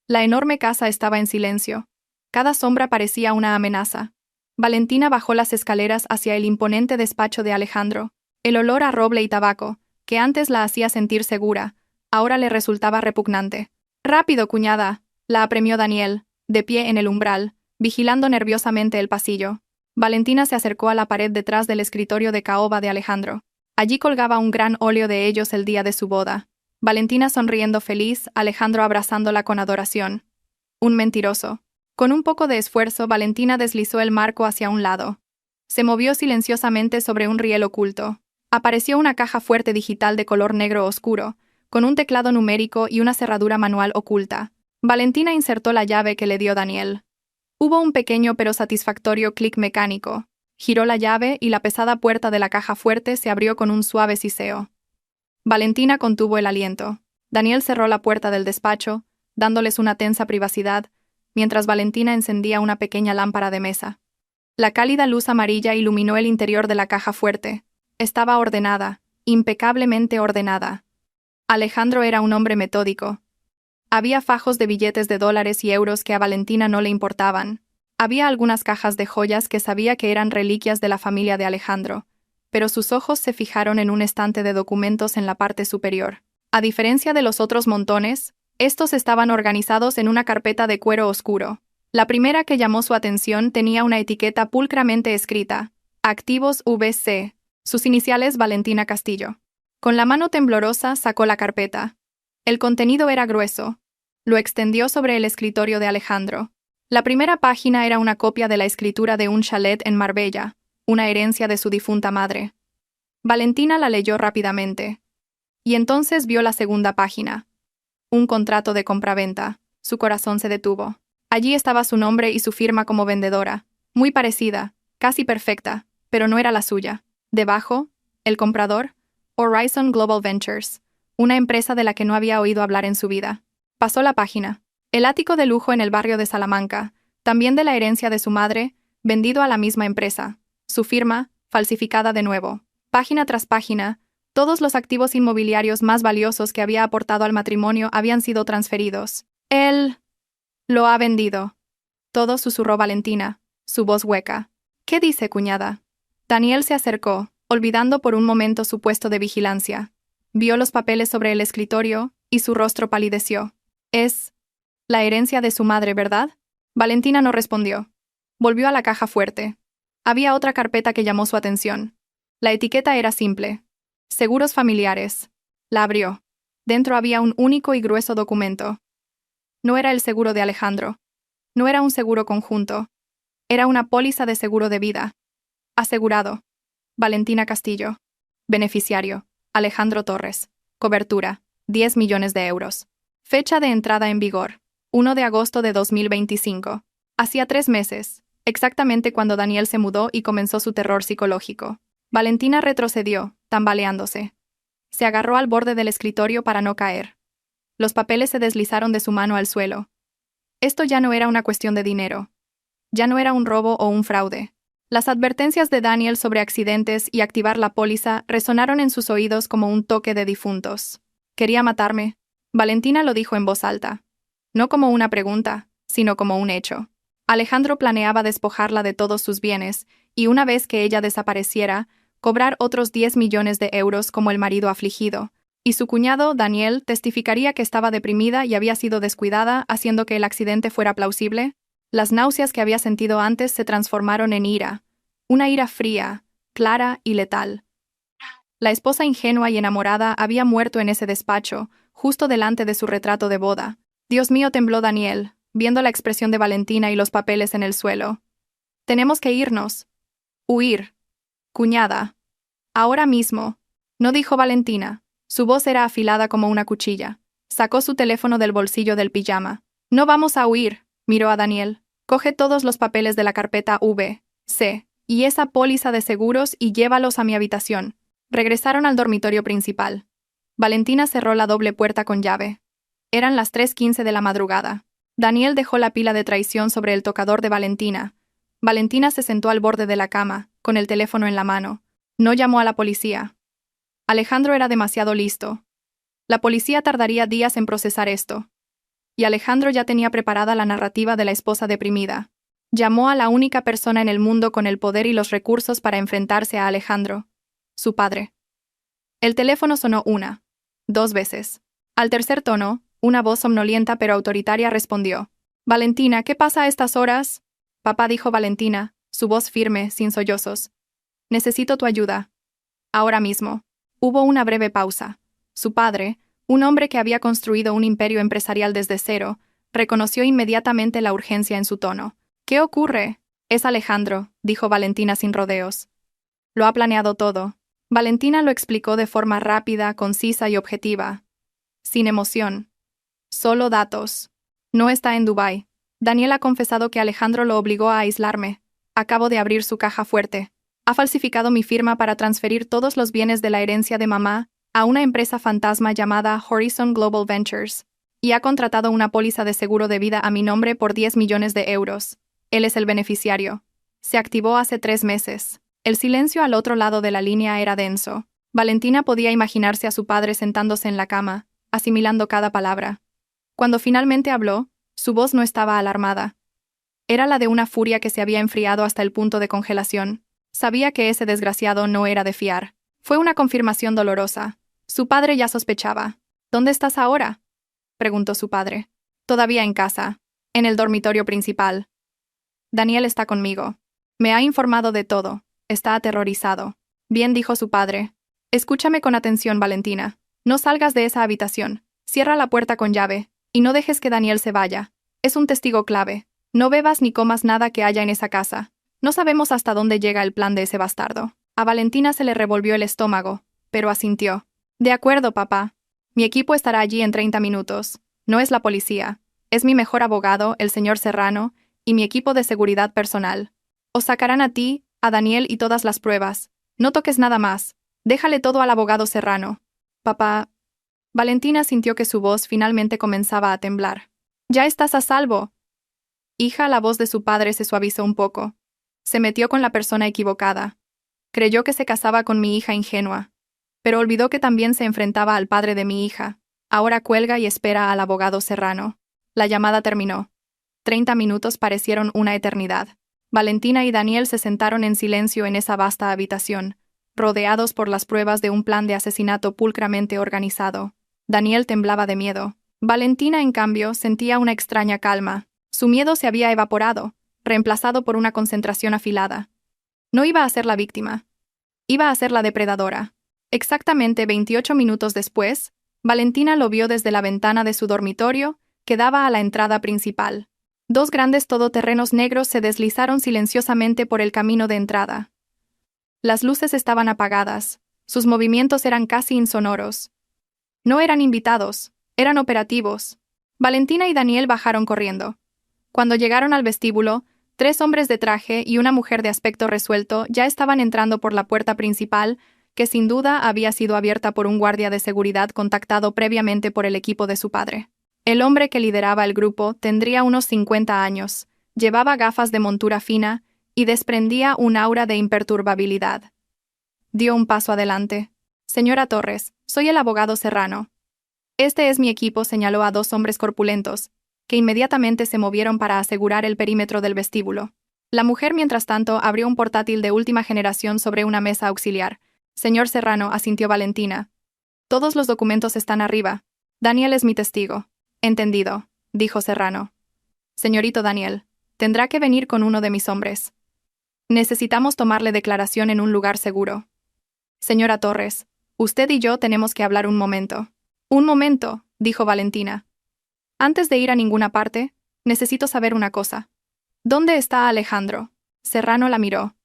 Speaker 1: La enorme casa estaba en silencio. Cada sombra parecía una amenaza. Valentina bajó las escaleras hacia el imponente despacho de Alejandro. El olor a roble y tabaco, que antes la hacía sentir segura, ahora le resultaba repugnante. «Rápido, cuñada», la apremió Daniel, de pie en el umbral, vigilando nerviosamente el pasillo. Valentina se acercó a la pared detrás del escritorio de caoba de Alejandro. Allí colgaba un gran óleo de ellos el día de su boda. Valentina sonriendo feliz, Alejandro abrazándola con adoración. Un mentiroso. Con un poco de esfuerzo, Valentina deslizó el marco hacia un lado. Se movió silenciosamente sobre un riel oculto. Apareció una caja fuerte digital de color negro oscuro, con un teclado numérico y una cerradura manual oculta. Valentina insertó la llave que le dio Daniel. Hubo un pequeño pero satisfactorio clic mecánico. Giró la llave y la pesada puerta de la caja fuerte se abrió con un suave siseo. Valentina contuvo el aliento. Daniel cerró la puerta del despacho, dándoles una tensa privacidad, mientras Valentina encendía una pequeña lámpara de mesa. La cálida luz amarilla iluminó el interior de la caja fuerte. Estaba ordenada, impecablemente ordenada. Alejandro era un hombre metódico. Había fajos de billetes de dólares y euros que a Valentina no le importaban. Había algunas cajas de joyas que sabía que eran reliquias de la familia de Alejandro, pero sus ojos se fijaron en un estante de documentos en la parte superior. A diferencia de los otros montones, estos estaban organizados en una carpeta de cuero oscuro. La primera que llamó su atención tenía una etiqueta pulcramente escrita: Activos VC, sus iniciales Valentina Castillo. Con la mano temblorosa sacó la carpeta. El contenido era grueso. Lo extendió sobre el escritorio de Alejandro. La primera página era una copia de la escritura de un chalet en Marbella, una herencia de su difunta madre. Valentina la leyó rápidamente. Y entonces vio la segunda página. Un contrato de compraventa. Su corazón se detuvo. Allí estaba su nombre y su firma como vendedora. Muy parecida, casi perfecta, pero no era la suya. Debajo, el comprador, Horizon Global Ventures, una empresa de la que no había oído hablar en su vida. Pasó la página. El ático de lujo en el barrio de Salamanca, también de la herencia de su madre, vendido a la misma empresa. Su firma, falsificada de nuevo. Página tras página, todos los activos inmobiliarios más valiosos que había aportado al matrimonio habían sido transferidos. Él lo ha vendido. Todo, susurró Valentina, su voz hueca. ¿Qué dice, cuñada? Daniel se acercó, olvidando por un momento su puesto de vigilancia. Vio los papeles sobre el escritorio, y su rostro palideció. Es la herencia de su madre, ¿verdad? Valentina no respondió. Volvió a la caja fuerte. Había otra carpeta que llamó su atención. La etiqueta era simple. Seguros familiares. La abrió. Dentro había un único y grueso documento. No era el seguro de Alejandro. No era un seguro conjunto. Era una póliza de seguro de vida. Asegurado. Valentina Castillo. Beneficiario: Alejandro Torres. Cobertura: 10 millones de euros. Fecha de entrada en vigor: 1 de agosto de 2025. Hacía 3 meses, exactamente cuando Daniel se mudó y comenzó su terror psicológico. Valentina retrocedió, tambaleándose. Se agarró al borde del escritorio para no caer. Los papeles se deslizaron de su mano al suelo. Esto ya no era una cuestión de dinero. Ya no era un robo o un fraude. Las advertencias de Daniel sobre accidentes y activar la póliza resonaron en sus oídos como un toque de difuntos. ¿Quería matarme? Valentina lo dijo en voz alta. No como una pregunta, sino como un hecho. Alejandro planeaba despojarla de todos sus bienes, y una vez que ella desapareciera, cobrar otros 10 millones de euros como el marido afligido, y su cuñado, Daniel, testificaría que estaba deprimida y había sido descuidada, haciendo que el accidente fuera plausible. Las náuseas que había sentido antes se transformaron en ira, una ira fría, clara y letal. La esposa ingenua y enamorada había muerto en ese despacho, justo delante de su retrato de boda. Dios mío, tembló Daniel, viendo la expresión de Valentina y los papeles en el suelo. Tenemos que irnos. Huir. Cuñada. Ahora mismo. No dijo Valentina. Su voz era afilada como una cuchilla. Sacó su teléfono del bolsillo del pijama. No vamos a huir, miró a Daniel. Coge todos los papeles de la carpeta V.C. y esa póliza de seguros y llévalos a mi habitación. Regresaron al dormitorio principal. Valentina cerró la doble puerta con llave. Eran las 3:15 de la madrugada. Daniel dejó la pila de traición sobre el tocador de Valentina. Valentina se sentó al borde de la cama, con el teléfono en la mano. No llamó a la policía. Alejandro era demasiado listo. La policía tardaría días en procesar esto. Y Alejandro ya tenía preparada la narrativa de la esposa deprimida. Llamó a la única persona en el mundo con el poder y los recursos para enfrentarse a Alejandro, su padre. El teléfono sonó 1, 2 veces. Al tercer tono, una voz somnolienta pero autoritaria respondió. «Valentina, ¿qué pasa a estas horas?» «Papá», dijo Valentina, su voz firme, sin sollozos. «Necesito tu ayuda. Ahora mismo». Hubo una breve pausa. Su padre, un hombre que había construido un imperio empresarial desde cero, reconoció inmediatamente la urgencia en su tono. «¿Qué ocurre?» «Es Alejandro», dijo Valentina sin rodeos. «Lo ha planeado todo». Valentina lo explicó de forma rápida, concisa y objetiva. Sin emoción. Solo datos. No está en Dubái. Daniel ha confesado que Alejandro lo obligó a aislarme. Acabo de abrir su caja fuerte. Ha falsificado mi firma para transferir todos los bienes de la herencia de mamá a una empresa fantasma llamada Horizon Global Ventures. Y ha contratado una póliza de seguro de vida a mi nombre por 10 millones de euros. Él es el beneficiario. Se activó hace 3 meses. El silencio al otro lado de la línea era denso. Valentina podía imaginarse a su padre sentándose en la cama, asimilando cada palabra. Cuando finalmente habló, su voz no estaba alarmada. Era la de una furia que se había enfriado hasta el punto de congelación. Sabía que ese desgraciado no era de fiar. Fue una confirmación dolorosa. Su padre ya sospechaba. «¿Dónde estás ahora?», preguntó su padre. «Todavía en casa. En el dormitorio principal. Daniel está conmigo. Me ha informado de todo. Está aterrorizado». «Bien», dijo su padre. «Escúchame con atención, Valentina. No salgas de esa habitación. Cierra la puerta con llave. Y no dejes que Daniel se vaya. Es un testigo clave. No bebas ni comas nada que haya en esa casa. No sabemos hasta dónde llega el plan de ese bastardo». A Valentina se le revolvió el estómago, pero asintió. «De acuerdo, papá. Mi equipo estará allí en 30 minutos. No es la policía. Es mi mejor abogado, el señor Serrano, y mi equipo de seguridad personal. Os sacarán a ti, a Daniel y todas las pruebas. No toques nada más. Déjale todo al abogado Serrano». «Papá». Valentina sintió que su voz finalmente comenzaba a temblar. «Ya estás a salvo». «Hija», la voz de su padre se suavizó un poco. Se metió con la persona equivocada. Creyó que se casaba con mi hija ingenua. Pero olvidó que también se enfrentaba al padre de mi hija. Ahora cuelga y espera al abogado Serrano. La llamada terminó. 30 minutos parecieron una eternidad. Valentina y Daniel se sentaron en silencio en esa vasta habitación, rodeados por las pruebas de un plan de asesinato pulcramente organizado. Daniel temblaba de miedo. Valentina, en cambio, sentía una extraña calma. Su miedo se había evaporado, reemplazado por una concentración afilada. No iba a ser la víctima. Iba a ser la depredadora. Exactamente 28 minutos después, Valentina lo vio desde la ventana de su dormitorio, que daba a la entrada principal. 2 grandes todoterrenos negros se deslizaron silenciosamente por el camino de entrada. Las luces estaban apagadas, sus movimientos eran casi insonoros. No eran invitados, eran operativos. Valentina y Daniel bajaron corriendo. Cuando llegaron al vestíbulo, 3 hombres de traje y una mujer de aspecto resuelto ya estaban entrando por la puerta principal, que sin duda había sido abierta por un guardia de seguridad contactado previamente por el equipo de su padre. El hombre que lideraba el grupo tendría unos 50 años, llevaba gafas de montura fina y desprendía un aura de imperturbabilidad. Dio un paso adelante. «Señora Torres, soy el abogado Serrano. Este es mi equipo», señaló a 2 hombres corpulentos, que inmediatamente se movieron para asegurar el perímetro del vestíbulo. La mujer, mientras tanto, abrió un portátil de última generación sobre una mesa auxiliar. «Señor Serrano», asintió Valentina. «Todos los documentos están arriba. Daniel es mi testigo». «Entendido», dijo Serrano. «Señorito Daniel, tendrá que venir con uno de mis hombres. Necesitamos tomarle declaración en un lugar seguro». «Señora Torres, usted y yo tenemos que hablar un momento». «Un momento», dijo Valentina. «Antes de ir a ninguna parte, necesito saber una cosa. ¿Dónde está Alejandro?» Serrano la miró.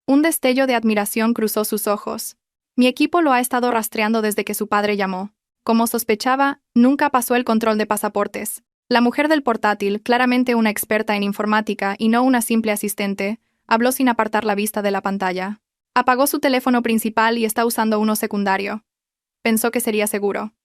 Speaker 1: Un destello de admiración cruzó sus ojos. «Mi equipo lo ha estado rastreando desde que su padre llamó. Como sospechaba, nunca pasó el control de pasaportes». La mujer del portátil, claramente una experta en informática y no una simple asistente, habló sin apartar la vista de la pantalla. «Apagó su teléfono principal y está usando uno secundario. Pensó que sería seguro.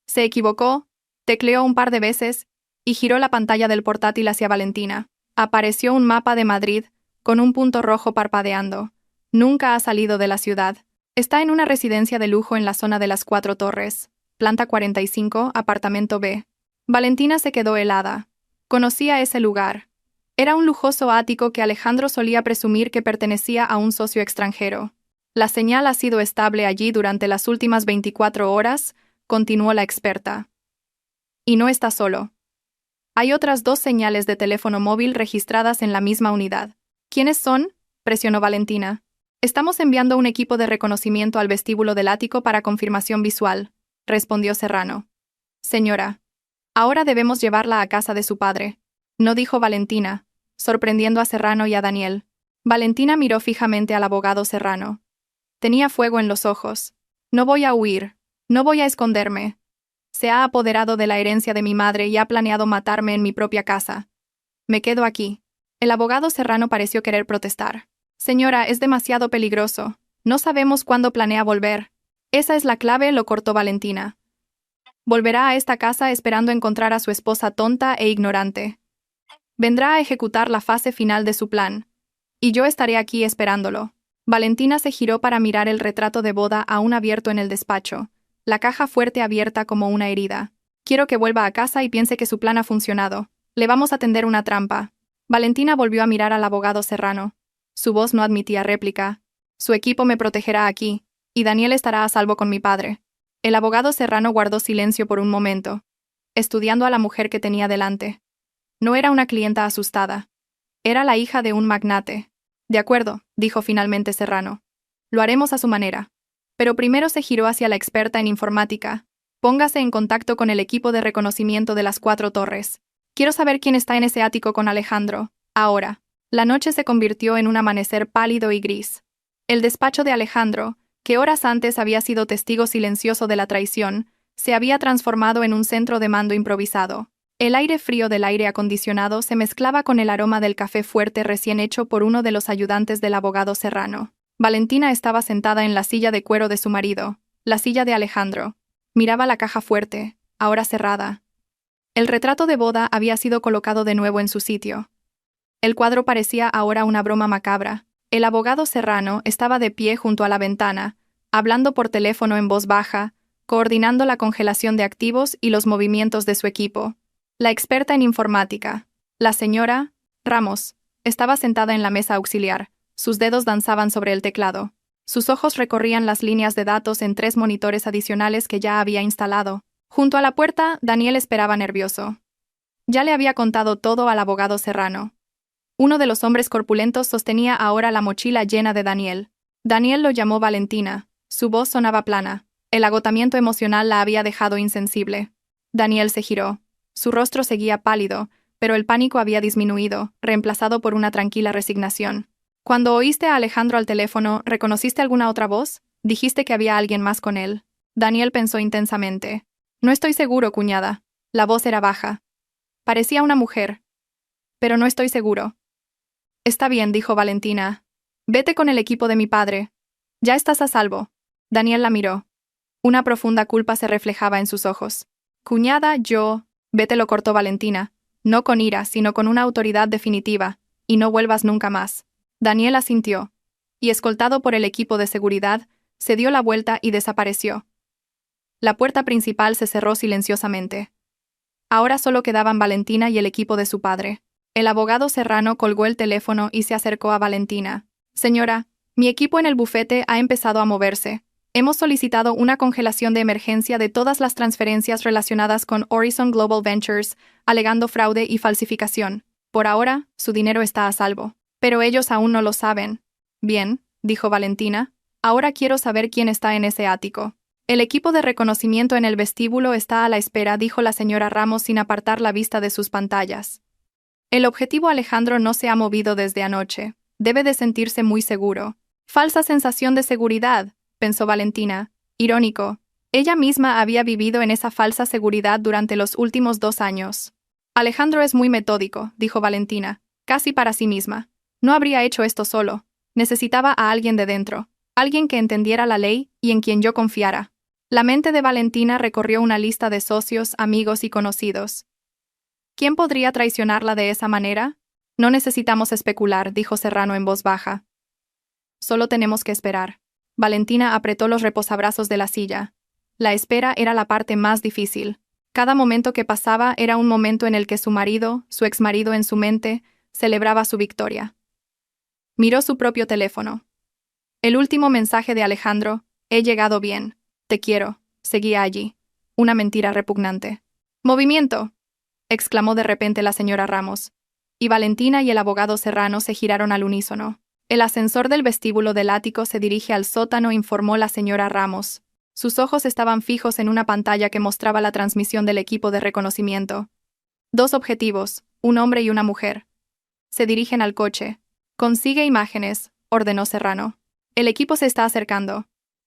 Speaker 1: Se equivocó, tecleó un par de veces y giró la pantalla del portátil hacia Valentina. Apareció un mapa de Madrid con un punto rojo parpadeando. Nunca ha salido de la ciudad. Está en una residencia de lujo en la zona de las Cuatro Torres, planta 45, apartamento B. Valentina se quedó helada. Conocía ese lugar. Era un lujoso ático que Alejandro solía presumir que pertenecía a un socio extranjero. La señal ha sido estable allí durante las últimas 24 horas, continuó la experta. Y no está solo. Hay otras 2 señales de teléfono móvil registradas en la misma unidad. ¿Quiénes son?, presionó Valentina. Estamos enviando un equipo de reconocimiento al vestíbulo del ático para confirmación visual, respondió Serrano. Señora, ahora debemos llevarla a casa de su padre, no dijo Valentina, sorprendiendo a Serrano y a Daniel. Valentina miró fijamente al abogado Serrano. Tenía fuego en los ojos. No voy a huir, no voy a esconderme. Se ha apoderado de la herencia de mi madre y ha planeado matarme en mi propia casa. Me quedo aquí. El abogado Serrano pareció querer protestar. Señora, es demasiado peligroso. No sabemos cuándo planea volver. Esa es la clave, lo cortó Valentina. Volverá a esta casa esperando encontrar a su esposa tonta e ignorante. Vendrá a ejecutar la fase final de su plan. Y yo estaré aquí esperándolo. Valentina se giró para mirar el retrato de boda aún abierto en el despacho, la caja fuerte abierta como una herida. Quiero que vuelva a casa y piense que su plan ha funcionado. Le vamos a tender una trampa. Valentina volvió a mirar al abogado Serrano. Su voz no admitía réplica. Su equipo me protegerá aquí, y Daniel estará a salvo con mi padre. El abogado Serrano guardó silencio por un momento, estudiando a la mujer que tenía delante. No era una clienta asustada. Era la hija de un magnate. De acuerdo, dijo finalmente Serrano. Lo haremos a su manera. Pero primero se giró hacia la experta en informática. Póngase en contacto con el equipo de reconocimiento de las Cuatro Torres. Quiero saber quién está en ese ático con Alejandro. Ahora. La noche se convirtió en un amanecer pálido y gris. El despacho de Alejandro, que horas antes había sido testigo silencioso de la traición, se había transformado en un centro de mando improvisado. El aire frío del aire acondicionado se mezclaba con el aroma del café fuerte recién hecho por uno de los ayudantes del abogado Serrano. Valentina estaba sentada en la silla de cuero de su marido, la silla de Alejandro. Miraba la caja fuerte, ahora cerrada. El retrato de boda había sido colocado de nuevo en su sitio. El cuadro parecía ahora una broma macabra. El abogado Serrano estaba de pie junto a la ventana, hablando por teléfono en voz baja, coordinando la congelación de activos y los movimientos de su equipo. La experta en informática, la señora Ramos, estaba sentada en la mesa auxiliar. Sus dedos danzaban sobre el teclado. Sus ojos recorrían las líneas de datos en 3 monitores adicionales que ya había instalado. Junto a la puerta, Daniel esperaba nervioso. Ya le había contado todo al abogado Serrano. Uno de los hombres corpulentos sostenía ahora la mochila llena de Daniel. Daniel lo llamó Valentina. Su voz sonaba plana. El agotamiento emocional la había dejado insensible. Daniel se giró. Su rostro seguía pálido, pero el pánico había disminuido, reemplazado por una tranquila resignación. Cuando oíste a Alejandro al teléfono, ¿reconociste alguna otra voz? Dijiste que había alguien más con él. Daniel pensó intensamente. No estoy seguro, cuñada. La voz era baja. Parecía una mujer. Pero no estoy seguro. Está bien, dijo Valentina. Vete con el equipo de mi padre. Ya estás a salvo. Daniel la miró. Una profunda culpa se reflejaba en sus ojos. Cuñada, yo... Vete, lo cortó Valentina. No con ira, sino con una autoridad definitiva. Y no vuelvas nunca más. Daniel asintió. Y escoltado por el equipo de seguridad, se dio la vuelta y desapareció. La puerta principal se cerró silenciosamente. Ahora solo quedaban Valentina y el equipo de su padre. El abogado Serrano colgó el teléfono y se acercó a Valentina. Señora, mi equipo en el bufete ha empezado a moverse. Hemos solicitado una congelación de emergencia de todas las transferencias relacionadas con Horizon Global Ventures, alegando fraude y falsificación. Por ahora, su dinero está a salvo. Pero ellos aún no lo saben. Bien, dijo Valentina. Ahora quiero saber quién está en ese ático. El equipo de reconocimiento en el vestíbulo está a la espera, dijo la señora Ramos sin apartar la vista de sus pantallas. El objetivo Alejandro no se ha movido desde anoche. Debe de sentirse muy seguro. Falsa sensación de seguridad, pensó Valentina. Irónico. Ella misma había vivido en esa falsa seguridad durante los últimos 2 años. Alejandro es muy metódico, dijo Valentina, casi para sí misma. No habría hecho esto solo. Necesitaba a alguien de dentro, alguien que entendiera la ley y en quien yo confiara. La mente de Valentina recorrió una lista de socios, amigos y conocidos. ¿Quién podría traicionarla de esa manera? No necesitamos especular, dijo Serrano en voz baja. Solo tenemos que esperar. Valentina apretó los reposabrazos de la silla. La espera era la parte más difícil. Cada momento que pasaba era un momento en el que su marido, su exmarido en su mente, celebraba su victoria. Miró su propio teléfono. El último mensaje de Alejandro: he llegado bien. Te quiero. Seguía allí. Una mentira repugnante. ¡Movimiento!, exclamó de repente la señora Ramos. Y Valentina y el abogado Serrano se giraron al unísono. El ascensor del vestíbulo del ático se dirige al sótano, informó la señora Ramos. Sus ojos estaban fijos en una pantalla que mostraba la transmisión del equipo de reconocimiento. 2 objetivos, un hombre y una mujer. Se dirigen al coche. Consigue imágenes, ordenó Serrano. El equipo se está acercando.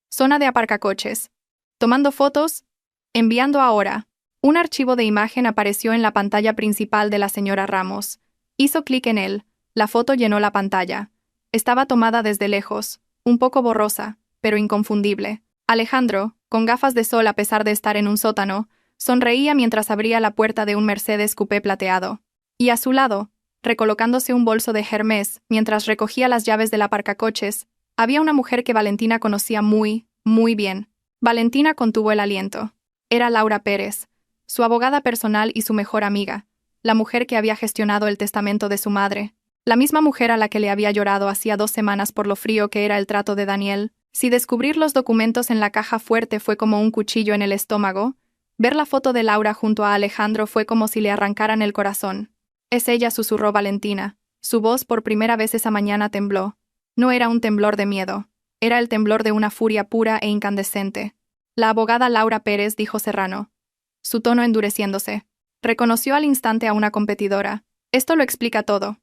Speaker 1: Zona de aparcacoches. Tomando fotos. Enviando ahora. Un archivo de imagen apareció en la pantalla principal de la señora Ramos. Hizo clic en él. La foto llenó la pantalla. Estaba tomada desde lejos, un poco borrosa, pero inconfundible. Alejandro, con gafas de sol a pesar de estar en un sótano, sonreía mientras abría la puerta de un Mercedes coupé plateado. Y a su lado, recolocándose un bolso de Hermès mientras recogía las llaves del aparcacoches, había una mujer que Valentina conocía muy, muy bien. Valentina contuvo el aliento. Era Laura Pérez, su abogada personal y su mejor amiga, la mujer que había gestionado el testamento de su madre. La misma mujer a la que le había llorado hacía 2 semanas por lo frío que era el trato de Daniel. Si descubrir los documentos en la caja fuerte fue como un cuchillo en el estómago, ver la foto de Laura junto a Alejandro fue como si le arrancaran el corazón. Es ella, susurró Valentina. Su voz por primera vez esa mañana tembló. No era un temblor de miedo, era el temblor de una furia pura e incandescente. La abogada Laura Pérez, dijo Serrano, su tono endureciéndose. Reconoció al instante a una competidora. Esto lo explica todo.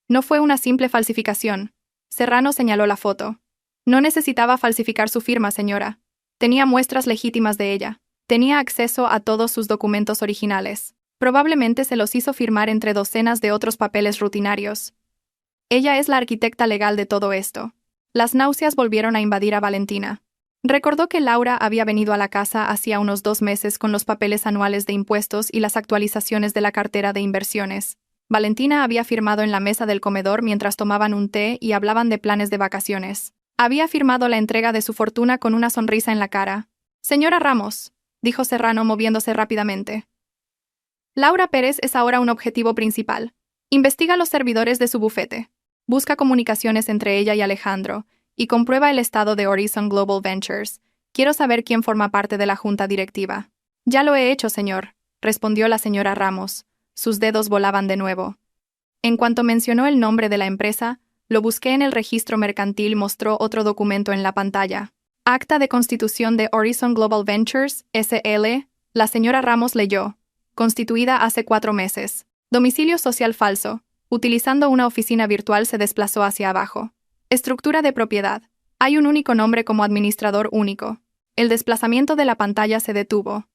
Speaker 1: No fue una simple falsificación. Serrano señaló la foto. No necesitaba falsificar su firma, señora. Tenía muestras legítimas de ella. Tenía acceso a todos sus documentos originales. Probablemente se los hizo firmar entre docenas de otros papeles rutinarios. Ella es la arquitecta legal de todo esto. Las náuseas volvieron a invadir a Valentina. Recordó que Laura había venido a la casa hacía unos 2 meses con los papeles anuales de impuestos y las actualizaciones de la cartera de inversiones. Valentina había firmado en la mesa del comedor mientras tomaban un té y hablaban de planes de vacaciones. Había firmado la entrega de su fortuna con una sonrisa en la cara. Señora Ramos, dijo Serrano moviéndose rápidamente. Laura Pérez es ahora un objetivo principal. Investiga los servidores de su bufete. Busca comunicaciones entre ella y Alejandro, y comprueba el estado de Horizon Global Ventures. Quiero saber quién forma parte de la junta directiva. Ya lo he hecho, señor, respondió la señora Ramos. Sus dedos volaban de nuevo. En cuanto mencionó el nombre de la empresa, lo busqué en el registro mercantil. Mostró otro documento en la pantalla. Acta de constitución de Horizon Global Ventures, S.L., la señora Ramos leyó. Constituida hace 4 meses. Domicilio social falso. Utilizando una oficina virtual se desplazó hacia abajo. Estructura de propiedad. Hay un único nombre como administrador único. El desplazamiento de la pantalla se detuvo.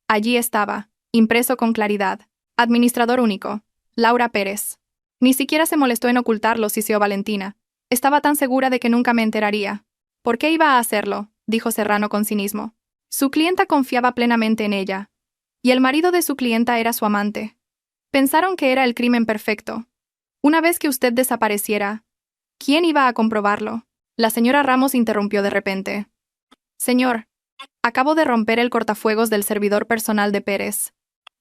Speaker 1: Allí estaba, impreso con claridad. Administrador único. Laura Pérez. Ni siquiera se molestó en ocultarlo, siseó Valentina. Estaba tan segura de que nunca me enteraría. ¿Por qué iba a hacerlo?, dijo Serrano con cinismo. Su clienta confiaba plenamente en ella. Y el marido de su clienta era su amante. Pensaron que era el crimen perfecto. Una vez que usted desapareciera, ¿quién iba a comprobarlo? La señora Ramos interrumpió de repente. Señor, acabo de romper el cortafuegos del servidor personal de Pérez.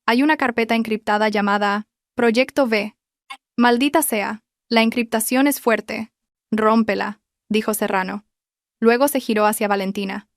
Speaker 1: Hay una carpeta encriptada llamada Proyecto V. Maldita sea, la encriptación es fuerte. Rómpela, dijo Serrano. Luego se giró hacia Valentina.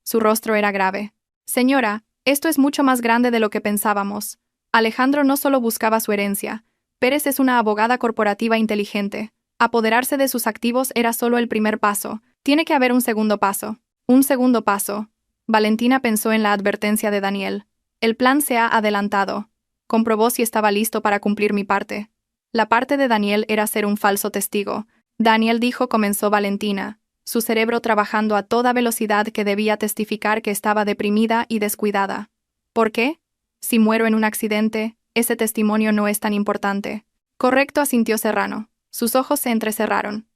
Speaker 1: Su rostro era grave. Señora, esto es mucho más grande de lo que pensábamos. Alejandro no solo buscaba su herencia. Pérez es una abogada corporativa inteligente. Apoderarse de sus activos era solo el primer paso. Tiene que haber un segundo paso. Un segundo paso. Valentina pensó en la advertencia de Daniel. El plan se ha adelantado. Comprobó si estaba listo para cumplir mi parte. La parte de Daniel era ser un falso testigo. Daniel dijo, comenzó Valentina, su cerebro trabajando a toda velocidad, que debía testificar que estaba deprimida y descuidada. ¿Por qué? Si muero en un accidente, ese testimonio no es tan importante. Correcto, asintió Serrano. Sus ojos se entrecerraron.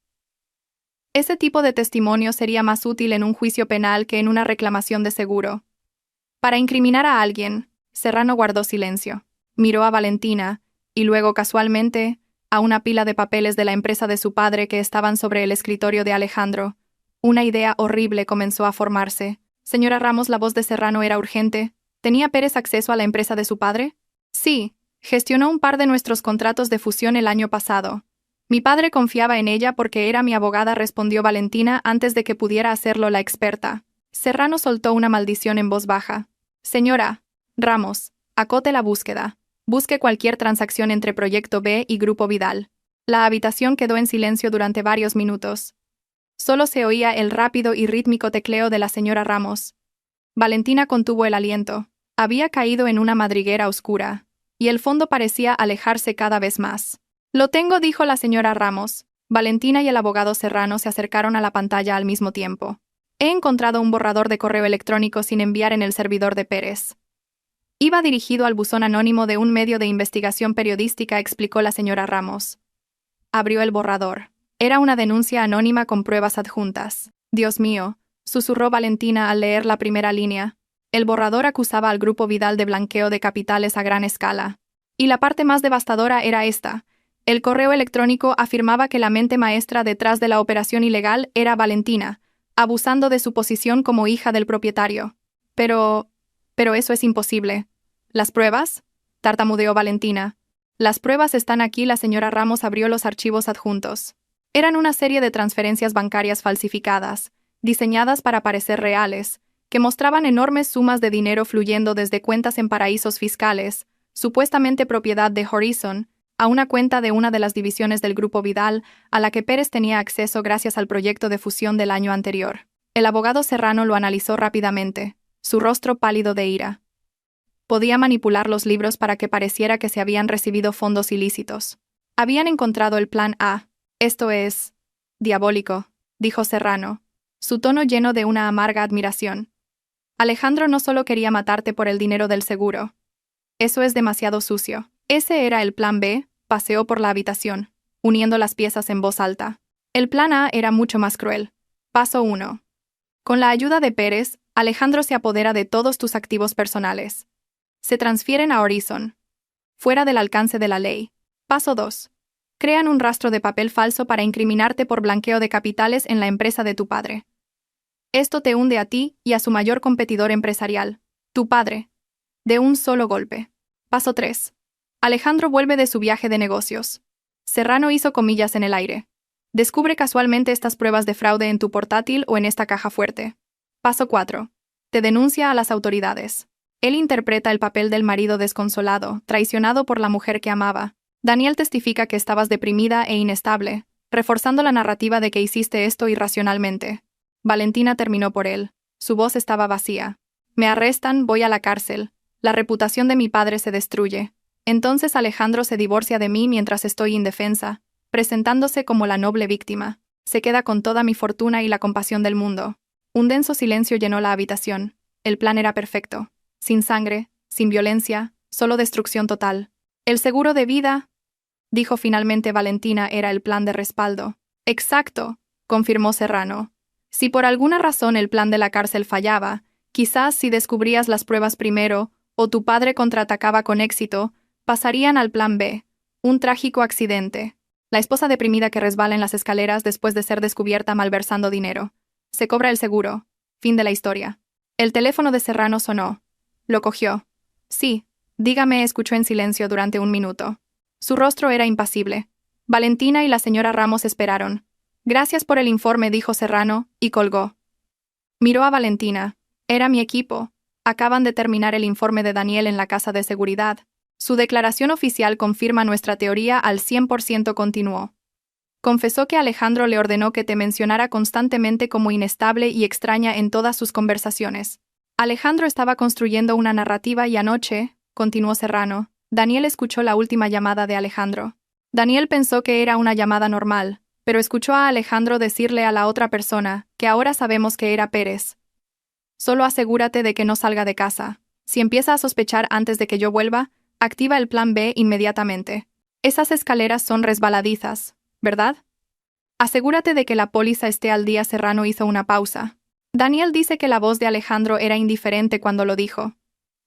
Speaker 1: Ese tipo de testimonio sería más útil en un juicio penal que en una reclamación de seguro. Para incriminar a alguien, Serrano guardó silencio. Miró a Valentina, y luego, casualmente, a una pila de papeles de la empresa de su padre que estaban sobre el escritorio de Alejandro. Una idea horrible comenzó a formarse. Señora Ramos, la voz de Serrano era urgente. ¿Tenía Pérez acceso a la empresa de su padre? Sí, gestionó un par de nuestros contratos de fusión el año pasado. Mi padre confiaba en ella porque era mi abogada, respondió Valentina antes de que pudiera hacerlo la experta. Serrano soltó una maldición en voz baja. Señora Ramos, acote la búsqueda. Busque cualquier transacción entre Proyecto B y Grupo Vidal. La habitación quedó en silencio durante varios minutos. Solo se oía el rápido y rítmico tecleo de la señora Ramos. Valentina contuvo el aliento. Había caído en una madriguera oscura, y el fondo parecía alejarse cada vez más. Lo tengo, dijo la señora Ramos. Valentina y el abogado Serrano se acercaron a la pantalla al mismo tiempo. He encontrado un borrador de correo electrónico sin enviar en el servidor de Pérez. Iba dirigido al buzón anónimo de un medio de investigación periodística, explicó la señora Ramos. Abrió el borrador. Era una denuncia anónima con pruebas adjuntas. Dios mío, susurró Valentina al leer la primera línea. El borrador acusaba al Grupo Vidal de blanqueo de capitales a gran escala. Y la parte más devastadora era esta. El correo electrónico afirmaba que la mente maestra detrás de la operación ilegal era Valentina, abusando de su posición como hija del propietario. Pero eso es imposible. ¿Las pruebas? Tartamudeó Valentina. Las pruebas están aquí. La señora Ramos abrió los archivos adjuntos. Eran una serie de transferencias bancarias falsificadas, diseñadas para parecer reales, que mostraban enormes sumas de dinero fluyendo desde cuentas en paraísos fiscales, supuestamente propiedad de Horizon, a una cuenta de una de las divisiones del Grupo Vidal, a la que Pérez tenía acceso gracias al proyecto de fusión del año anterior. El abogado Serrano lo analizó rápidamente, su rostro pálido de ira. Podía manipular los libros para que pareciera que se habían recibido fondos ilícitos. Habían encontrado el plan A. Esto es diabólico, dijo Serrano, su tono lleno de una amarga admiración. Alejandro no solo quería matarte por el dinero del seguro. Eso es demasiado sucio. Ese era el plan B, paseó por la habitación, uniendo las piezas en voz alta. El plan A era mucho más cruel. Paso 1. Con la ayuda de Pérez, Alejandro se apodera de todos tus activos personales. Se transfieren a Horizon, fuera del alcance de la ley. Paso 2. Crean un rastro de papel falso para incriminarte por blanqueo de capitales en la empresa de tu padre. Esto te hunde a ti y a su mayor competidor empresarial, tu padre, de un solo golpe. Paso 3. Alejandro vuelve de su viaje de negocios. Serrano hizo comillas en el aire. Descubre casualmente estas pruebas de fraude en tu portátil o en esta caja fuerte. Paso 4. Te denuncia a las autoridades. Él interpreta el papel del marido desconsolado, traicionado por la mujer que amaba. Daniel testifica que estabas deprimida e inestable, reforzando la narrativa de que hiciste esto irracionalmente. Valentina terminó por él. Su voz estaba vacía. Me arrestan, voy a la cárcel. La reputación de mi padre se destruye. Entonces Alejandro se divorcia de mí mientras estoy indefensa, presentándose como la noble víctima. Se queda con toda mi fortuna y la compasión del mundo. Un denso silencio llenó la habitación. El plan era perfecto. Sin sangre, sin violencia, solo destrucción total. El seguro de vida, dijo finalmente Valentina, era el plan de respaldo. Exacto, confirmó Serrano. Si por alguna razón el plan de la cárcel fallaba, quizás si descubrías las pruebas primero, o tu padre contraatacaba con éxito, pasarían al plan B, un trágico accidente. La esposa deprimida que resbala en las escaleras después de ser descubierta malversando dinero. Se cobra el seguro. Fin de la historia. El teléfono de Serrano sonó. Lo cogió. Sí, dígame, escuchó en silencio durante un minuto. Su rostro era impasible. Valentina y la señora Ramos esperaron. Gracias por el informe, dijo Serrano, y colgó. Miró a Valentina. Era mi equipo. Acaban de terminar el informe de Daniel en la casa de seguridad. Su declaración oficial confirma nuestra teoría al 100%, continuó. Confesó que Alejandro le ordenó que te mencionara constantemente como inestable y extraña en todas sus conversaciones. Alejandro estaba construyendo una narrativa y anoche, continuó Serrano, Daniel escuchó la última llamada de Alejandro. Daniel pensó que era una llamada normal, pero escuchó a Alejandro decirle a la otra persona, que ahora sabemos que era Pérez. Solo asegúrate de que no salga de casa. Si empieza a sospechar antes de que yo vuelva, activa el plan B inmediatamente. Esas escaleras son resbaladizas, ¿verdad? Asegúrate de que la póliza esté al día. Serrano hizo una pausa. Daniel dice que la voz de Alejandro era indiferente cuando lo dijo,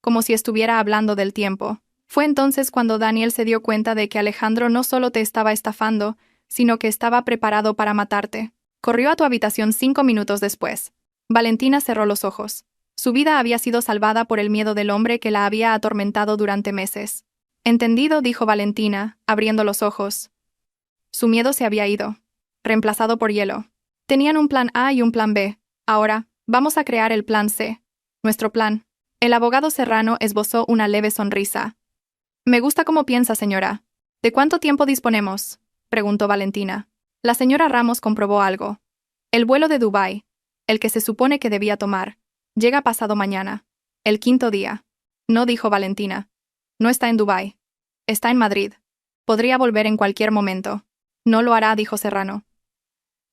Speaker 1: como si estuviera hablando del tiempo. Fue entonces cuando Daniel se dio cuenta de que Alejandro no solo te estaba estafando, sino que estaba preparado para matarte. Corrió a tu habitación 5 minutos después. Valentina cerró los ojos. Su vida había sido salvada por el miedo del hombre que la había atormentado durante meses. Entendido, dijo Valentina, abriendo los ojos. Su miedo se había ido, reemplazado por hielo. Tenían un plan A y un plan B. Ahora, vamos a crear el plan C. Nuestro plan. El abogado Serrano esbozó una leve sonrisa. Me gusta cómo piensa, señora. ¿De cuánto tiempo disponemos?, preguntó Valentina. La señora Ramos comprobó algo. El vuelo de Dubái, el que se supone que debía tomar, llega pasado mañana. El 5.º día. No, dijo Valentina. No está en Dubái. Está en Madrid. Podría volver en cualquier momento. No lo hará, dijo Serrano.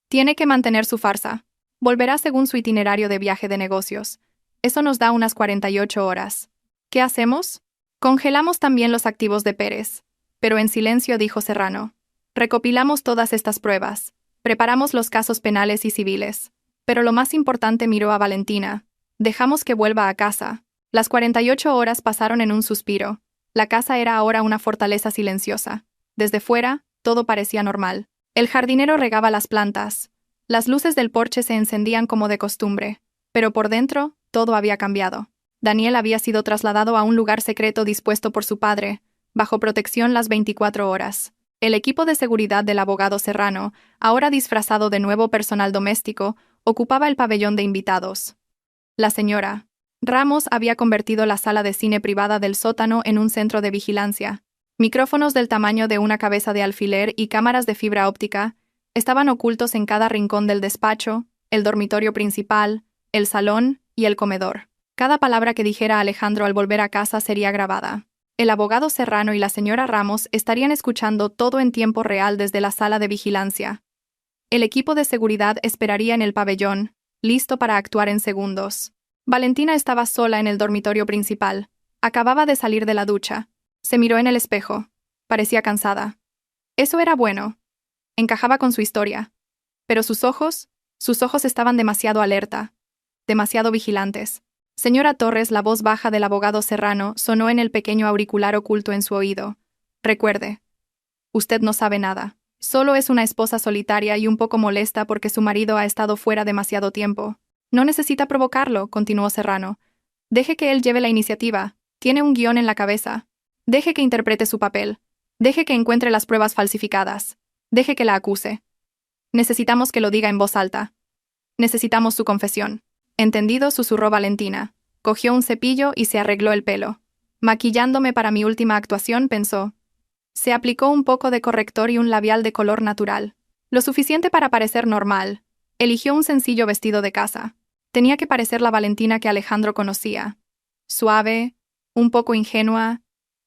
Speaker 1: Tiene que mantener su farsa. Volverá según su itinerario de viaje de negocios. Eso nos da unas 48 horas. ¿Qué hacemos? Congelamos también los activos de Pérez. Pero en silencio, dijo Serrano. Recopilamos todas estas pruebas. Preparamos los casos penales y civiles. Pero lo más importante, miró a Valentina. Dejamos que vuelva a casa. Las 48 horas pasaron en un suspiro. La casa era ahora una fortaleza silenciosa. Desde fuera, todo parecía normal. El jardinero regaba las plantas. Las luces del porche se encendían como de costumbre. Pero por dentro, todo había cambiado. Daniel había sido trasladado a un lugar secreto dispuesto por su padre, bajo protección las 24 horas. El equipo de seguridad del abogado Serrano, ahora disfrazado de nuevo personal doméstico, ocupaba el pabellón de invitados. La señora Ramos había convertido la sala de cine privada del sótano en un centro de vigilancia. Micrófonos del tamaño de una cabeza de alfiler y cámaras de fibra óptica estaban ocultos en cada rincón del despacho, el dormitorio principal, el salón y el comedor. Cada palabra que dijera Alejandro al volver a casa sería grabada. El abogado Serrano y la señora Ramos estarían escuchando todo en tiempo real desde la sala de vigilancia. El equipo de seguridad esperaría en el pabellón, listo para actuar en segundos. Valentina estaba sola en el dormitorio principal. Acababa de salir de la ducha. Se miró en el espejo. Parecía cansada. Eso era bueno. Encajaba con su historia. Pero sus ojos estaban demasiado alerta, demasiado vigilantes. Señora Torres, la voz baja del abogado Serrano sonó en el pequeño auricular oculto en su oído. Recuerde. Usted no sabe nada. Solo es una esposa solitaria y un poco molesta porque su marido ha estado fuera demasiado tiempo. No necesita provocarlo, continuó Serrano. Deje que él lleve la iniciativa. Tiene un guión en la cabeza. Deje que interprete su papel. Deje que encuentre las pruebas falsificadas. Deje que la acuse. Necesitamos que lo diga en voz alta. Necesitamos su confesión. Entendido, susurró Valentina. Cogió un cepillo y se arregló el pelo. Maquillándome para mi última actuación, pensó. Se aplicó un poco de corrector y un labial de color natural. Lo suficiente para parecer normal. Eligió un sencillo vestido de casa. Tenía que parecer la Valentina que Alejandro conocía. Suave, un poco ingenua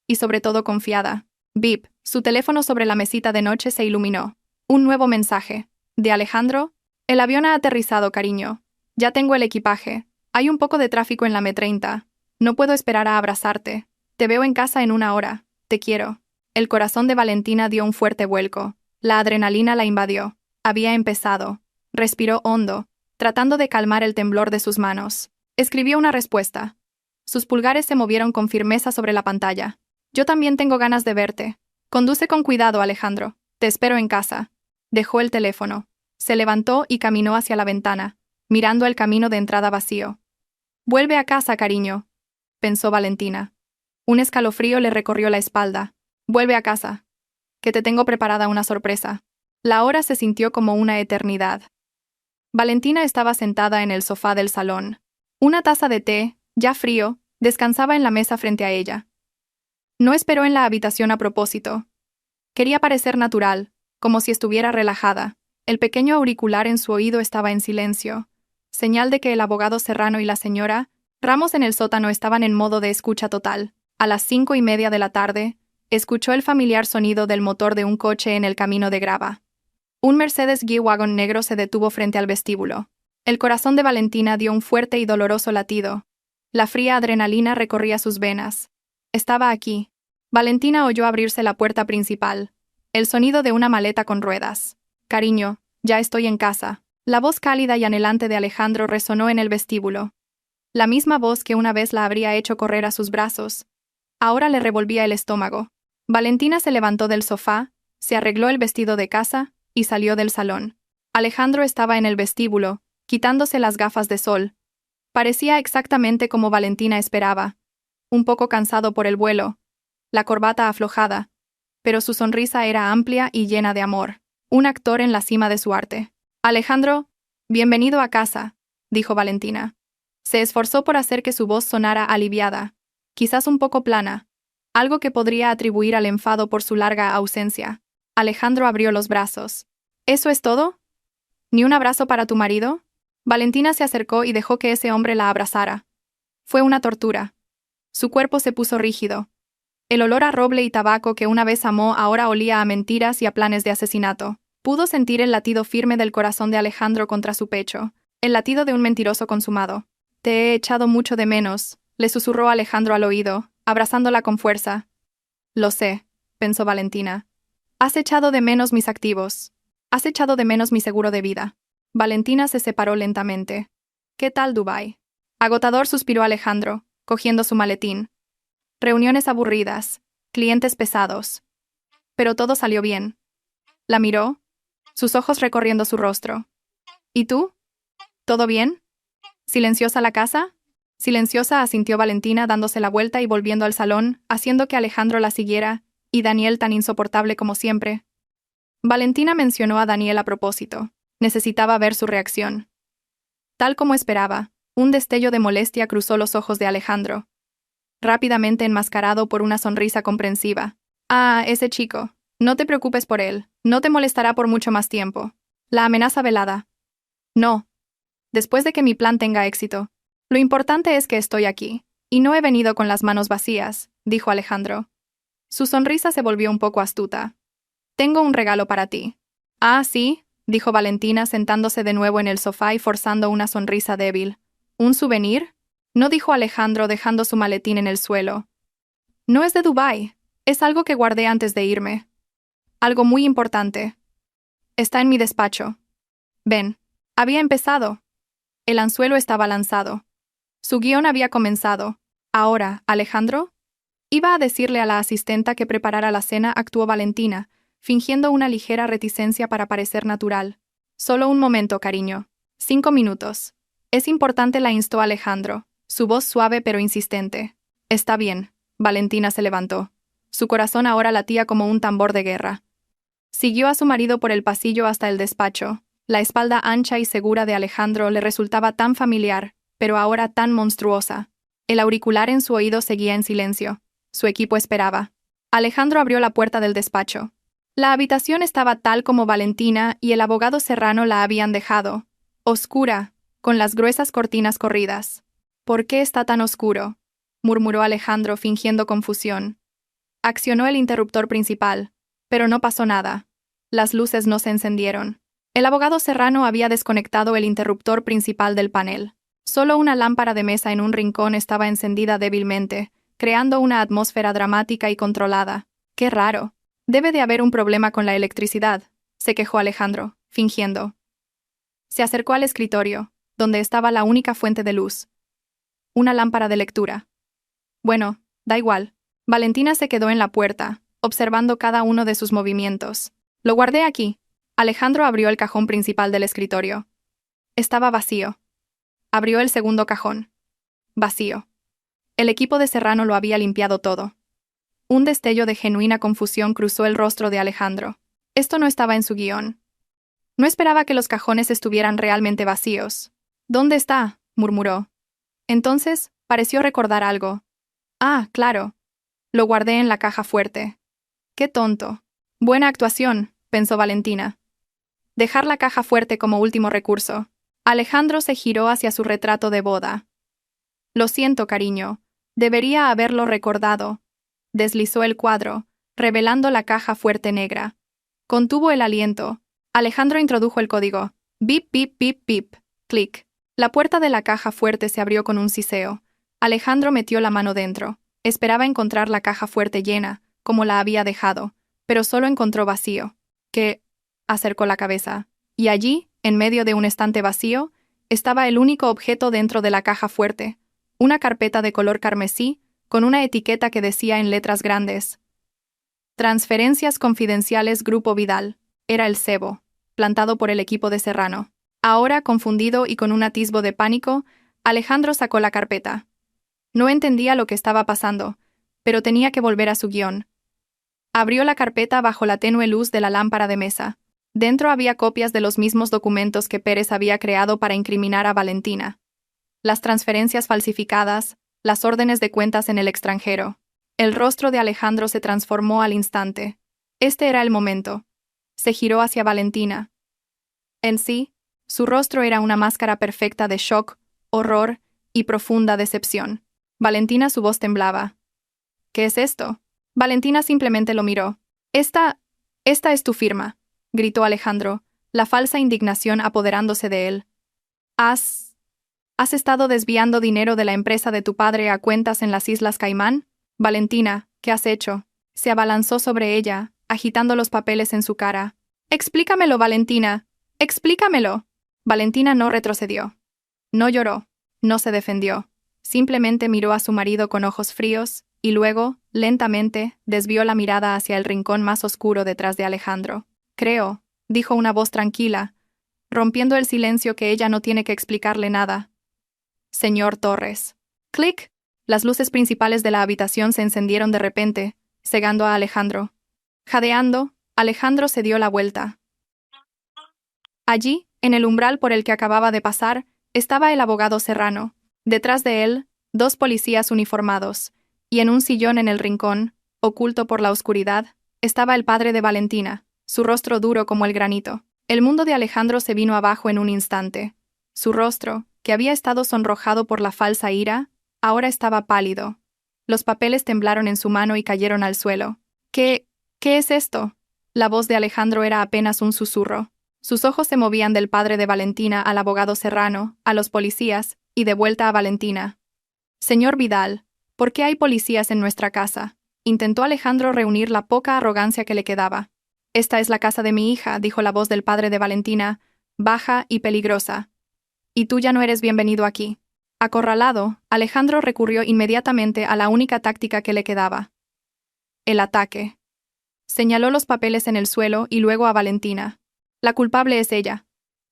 Speaker 1: y sobre todo confiada. Bip, su teléfono sobre la mesita de noche se iluminó. Un nuevo mensaje. ¿De Alejandro? El avión ha aterrizado, cariño. Ya tengo el equipaje. Hay un poco de tráfico en la M30. No puedo esperar a abrazarte. Te veo en casa en 1 hora. Te quiero. El corazón de Valentina dio un fuerte vuelco. La adrenalina la invadió. Había empezado. Respiró hondo, tratando de calmar el temblor de sus manos. Escribió una respuesta. Sus pulgares se movieron con firmeza sobre la pantalla. Yo también tengo ganas de verte. Conduce con cuidado, Alejandro. Te espero en casa. Dejó el teléfono. Se levantó y caminó hacia la ventana, mirando el camino de entrada vacío. Vuelve a casa, cariño, pensó Valentina. Un escalofrío le recorrió la espalda. Vuelve a casa, que te tengo preparada una sorpresa. La hora se sintió como una eternidad. Valentina estaba sentada en el sofá del salón. Una taza de té, ya frío, descansaba en la mesa frente a ella. No esperó en la habitación a propósito. Quería parecer natural, como si estuviera relajada. El pequeño auricular en su oído estaba en silencio, señal de que el abogado Serrano y la señora Ramos en el sótano estaban en modo de escucha total. A las 5:30 de la tarde, escuchó el familiar sonido del motor de un coche en el camino de grava. Un Mercedes G-Wagon negro se detuvo frente al vestíbulo. El corazón de Valentina dio un fuerte y doloroso latido. La fría adrenalina recorría sus venas. Estaba aquí. Valentina oyó abrirse la puerta principal. El sonido de una maleta con ruedas. Cariño, ya estoy en casa. La voz cálida y anhelante de Alejandro resonó en el vestíbulo. La misma voz que una vez la habría hecho correr a sus brazos. Ahora le revolvía el estómago. Valentina se levantó del sofá, se arregló el vestido de casa y salió del salón. Alejandro estaba en el vestíbulo, quitándose las gafas de sol. Parecía exactamente como Valentina esperaba. Un poco cansado por el vuelo, la corbata aflojada, pero su sonrisa era amplia y llena de amor. Un actor en la cima de su arte. Alejandro, bienvenido a casa, dijo Valentina. Se esforzó por hacer que su voz sonara aliviada, quizás un poco plana, algo que podría atribuir al enfado por su larga ausencia. Alejandro abrió los brazos. ¿Eso es todo? ¿Ni un abrazo para tu marido? Valentina se acercó y dejó que ese hombre la abrazara. Fue una tortura. Su cuerpo se puso rígido. El olor a roble y tabaco que una vez amó ahora olía a mentiras y a planes de asesinato. Pudo sentir el latido firme del corazón de Alejandro contra su pecho, el latido de un mentiroso consumado. Te he echado mucho de menos, le susurró Alejandro al oído, abrazándola con fuerza. Lo sé, pensó Valentina. Has echado de menos mis activos. Has echado de menos mi seguro de vida. Valentina se separó lentamente. ¿Qué tal Dubái? Agotador, suspiró Alejandro, cogiendo su maletín. Reuniones aburridas, clientes pesados. Pero todo salió bien. La miró, sus ojos recorriendo su rostro. ¿Y tú? ¿Todo bien? ¿Silenciosa la casa? Silenciosa, asintió Valentina dándose la vuelta y volviendo al salón, haciendo que Alejandro la siguiera, y Daniel tan insoportable como siempre. Valentina mencionó a Daniel a propósito. Necesitaba ver su reacción. Tal como esperaba, un destello de molestia cruzó los ojos de Alejandro, rápidamente enmascarado por una sonrisa comprensiva. Ah, ese chico. No te preocupes por él. No te molestará por mucho más tiempo. La amenaza velada. No. Después de que mi plan tenga éxito. Lo importante es que estoy aquí. Y no he venido con las manos vacías, dijo Alejandro. Su sonrisa se volvió un poco astuta. Tengo un regalo para ti. Ah, sí, dijo Valentina sentándose de nuevo en el sofá y forzando una sonrisa débil. ¿Un souvenir? No, dijo Alejandro dejando su maletín en el suelo. No es de Dubái. Es algo que guardé antes de irme. Algo muy importante. Está en mi despacho. Ven. Había empezado. El anzuelo estaba lanzado. Su guión había comenzado. Ahora, Alejandro. Iba a decirle a la asistenta que preparara la cena, actuó Valentina, fingiendo una ligera reticencia para parecer natural. Solo un momento, cariño. 5 minutos. Es importante, la instó Alejandro, su voz suave pero insistente. Está bien. Valentina se levantó. Su corazón ahora latía como un tambor de guerra. Siguió a su marido por el pasillo hasta el despacho. La espalda ancha y segura de Alejandro le resultaba tan familiar, pero ahora tan monstruosa. El auricular en su oído seguía en silencio. Su equipo esperaba. Alejandro abrió la puerta del despacho. La habitación estaba tal como Valentina y el abogado Serrano la habían dejado. Oscura, con las gruesas cortinas corridas. ¿Por qué está tan oscuro?, murmuró Alejandro fingiendo confusión. Accionó el interruptor principal, pero no pasó nada. Las luces no se encendieron. El abogado Serrano había desconectado el interruptor principal del panel. Solo una lámpara de mesa en un rincón estaba encendida débilmente, creando una atmósfera dramática y controlada. ¡Qué raro! Debe de haber un problema con la electricidad, se quejó Alejandro, fingiendo. Se acercó al escritorio, donde estaba la única fuente de luz. Una lámpara de lectura. Bueno, da igual. Valentina se quedó en la puerta, observando cada uno de sus movimientos. Lo guardé aquí. Alejandro abrió el cajón principal del escritorio. Estaba vacío. Abrió el segundo cajón. Vacío. El equipo de Serrano lo había limpiado todo. Un destello de genuina confusión cruzó el rostro de Alejandro. Esto no estaba en su guión. No esperaba que los cajones estuvieran realmente vacíos. ¿Dónde está?, murmuró. Entonces, pareció recordar algo. Ah, claro. Lo guardé en la caja fuerte. Qué tonto. Buena actuación, pensó Valentina. Dejar la caja fuerte como último recurso. Alejandro se giró hacia su retrato de boda. Lo siento, cariño. Debería haberlo recordado. Deslizó el cuadro, revelando la caja fuerte negra. Contuvo el aliento. Alejandro introdujo el código. Bip, bip, bip, bip. Clic. La puerta de la caja fuerte se abrió con un siseo. Alejandro metió la mano dentro. Esperaba encontrar la caja fuerte llena, como la había dejado, pero solo encontró vacío. ¿Qué? Acercó la cabeza. Y allí, En medio de un estante vacío, estaba el único objeto dentro de la caja fuerte, una carpeta de color carmesí, con una etiqueta que decía en letras grandes: Transferencias confidenciales Grupo Vidal. Era el cebo, plantado por el equipo de Serrano. Ahora, confundido y con un atisbo de pánico, Alejandro sacó la carpeta. No entendía lo que estaba pasando, pero tenía que volver a su guión. Abrió la carpeta bajo la tenue luz de la lámpara de mesa. Dentro había copias de los mismos documentos que Pérez había creado para incriminar a Valentina. Las transferencias falsificadas, las órdenes de cuentas en el extranjero. El rostro de Alejandro se transformó al instante. Este era el momento. Se giró hacia Valentina. En sí, su rostro era una máscara perfecta de shock, horror y profunda decepción. Valentina, su voz temblaba. ¿Qué es esto? Valentina simplemente lo miró. Esta es tu firma, gritó Alejandro, la falsa indignación apoderándose de él. ¿Has estado desviando dinero de la empresa de tu padre a cuentas en las Islas Caimán? Valentina, ¿qué has hecho? Se abalanzó sobre ella, agitando los papeles en su cara. Explícamelo, Valentina. Explícamelo. Valentina no retrocedió. No lloró. No se defendió. Simplemente miró a su marido con ojos fríos, y luego, lentamente, desvió la mirada hacia el rincón más oscuro detrás de Alejandro. Creo, dijo una voz tranquila, rompiendo el silencio, que ella no tiene que explicarle nada. Señor Torres. ¡Clic! Las luces principales de la habitación se encendieron de repente, cegando a Alejandro. Jadeando, Alejandro se dio la vuelta. Allí, en el umbral por el que acababa de pasar, estaba el abogado Serrano. Detrás de él, 2 policías uniformados, y en un sillón en el rincón, oculto por la oscuridad, estaba el padre de Valentina, su rostro duro como el granito. El mundo de Alejandro se vino abajo en un instante. Su rostro, que había estado sonrojado por la falsa ira, ahora estaba pálido. Los papeles temblaron en su mano y cayeron al suelo. ¿Qué es esto? La voz de Alejandro era apenas un susurro. Sus ojos se movían del padre de Valentina al abogado Serrano, a los policías, y de vuelta a Valentina. Señor Vidal, ¿por qué hay policías en nuestra casa? Intentó Alejandro reunir la poca arrogancia que le quedaba. Esta es la casa de mi hija, dijo la voz del padre de Valentina, baja y peligrosa. Y tú ya no eres bienvenido aquí. Acorralado, Alejandro recurrió inmediatamente a la única táctica que le quedaba. El ataque. Señaló los papeles en el suelo y luego a Valentina. La culpable es ella.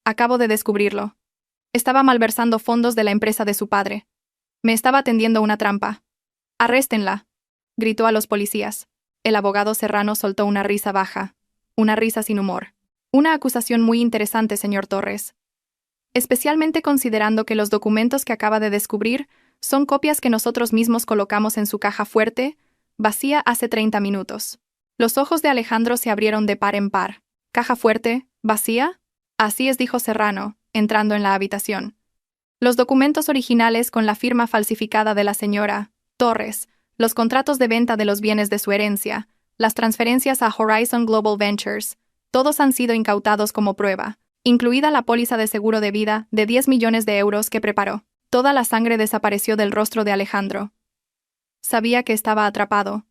Speaker 1: Acabo de descubrirlo. Estaba malversando fondos de la empresa de su padre. Me estaba tendiendo una trampa. ¡Arréstenla!, gritó a los policías. El abogado Serrano soltó una risa baja. Una risa sin humor. Una acusación muy interesante, señor Torres. Especialmente considerando que los documentos que acaba de descubrir son copias que nosotros mismos colocamos en su caja fuerte, vacía hace 30 minutos. Los ojos de Alejandro se abrieron de par en par. ¿Caja fuerte? ¿Vacía? Así es, dijo Serrano, entrando en la habitación. Los documentos originales con la firma falsificada de la señora Torres, los contratos de venta de los bienes de su herencia, las transferencias a Horizon Global Ventures, todos han sido incautados como prueba, incluida la póliza de seguro de vida de 10 millones de euros que preparó. Toda la sangre desapareció del rostro de Alejandro. Sabía que estaba atrapado.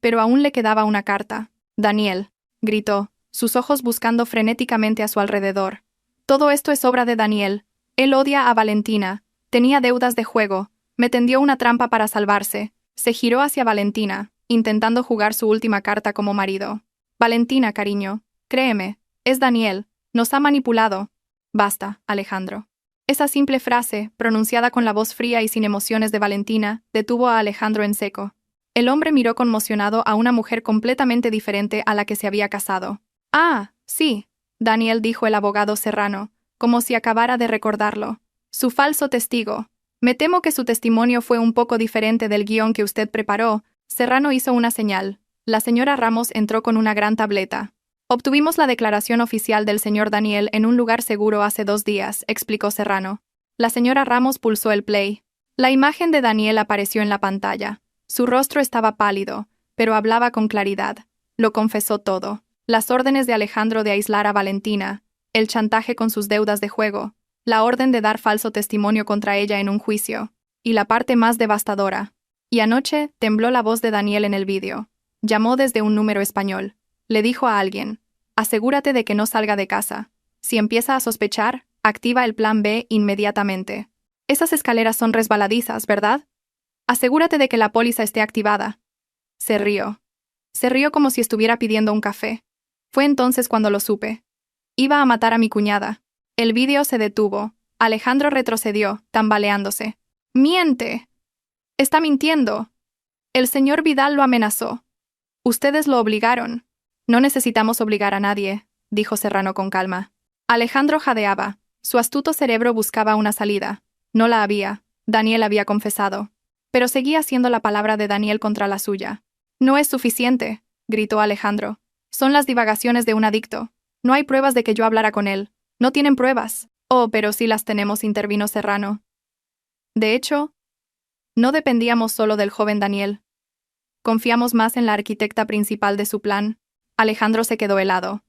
Speaker 1: Pero aún le quedaba una carta. Daniel, gritó, sus ojos buscando frenéticamente a su alrededor. Todo esto es obra de Daniel. Él odia a Valentina, tenía deudas de juego, me tendió una trampa para salvarse. Se giró hacia Valentina, intentando jugar su última carta como marido. Valentina, cariño, créeme, es Daniel, nos ha manipulado. Basta, Alejandro. Esa simple frase, pronunciada con la voz fría y sin emociones de Valentina, detuvo a Alejandro en seco. El hombre miró conmocionado a una mujer completamente diferente a la que se había casado. Ah, sí, Daniel, dijo el abogado Serrano, como si acabara de recordarlo. Su falso testigo. Me temo que su testimonio fue un poco diferente del guión que usted preparó. Serrano hizo una señal. La señora Ramos entró con una gran tableta. Obtuvimos la declaración oficial del señor Daniel en un lugar seguro hace 2 días, explicó Serrano. La señora Ramos pulsó el play. La imagen de Daniel apareció en la pantalla. Su rostro estaba pálido, pero hablaba con claridad. Lo confesó todo. Las órdenes de Alejandro de aislar a Valentina, el chantaje con sus deudas de juego, la orden de dar falso testimonio contra ella en un juicio, y la parte más devastadora. Y anoche tembló la voz de Daniel en el vídeo. Llamó desde un número español. Le dijo a alguien: asegúrate de que no salga de casa. Si empieza a sospechar, activa el plan B inmediatamente. Esas escaleras son resbaladizas, ¿verdad? Asegúrate de que la póliza esté activada. Se rió. Se rió como si estuviera pidiendo un café. Fue entonces cuando lo supe. Iba a matar a mi cuñada. El vídeo se detuvo. Alejandro retrocedió, tambaleándose. ¡Miente! Está mintiendo. El señor Vidal lo amenazó. Ustedes lo obligaron. No necesitamos obligar a nadie, dijo Serrano con calma. Alejandro jadeaba. Su astuto cerebro buscaba una salida. No la había. Daniel había confesado. Pero seguía siendo la palabra de Daniel contra la suya. No es suficiente, gritó Alejandro. Son las divagaciones de un adicto. No hay pruebas de que yo hablara con él. No tienen pruebas. Oh, pero sí las tenemos, intervino Serrano. De hecho, no dependíamos solo del joven Daniel. Confiamos más en la arquitecta principal de su plan. Alejandro se quedó helado.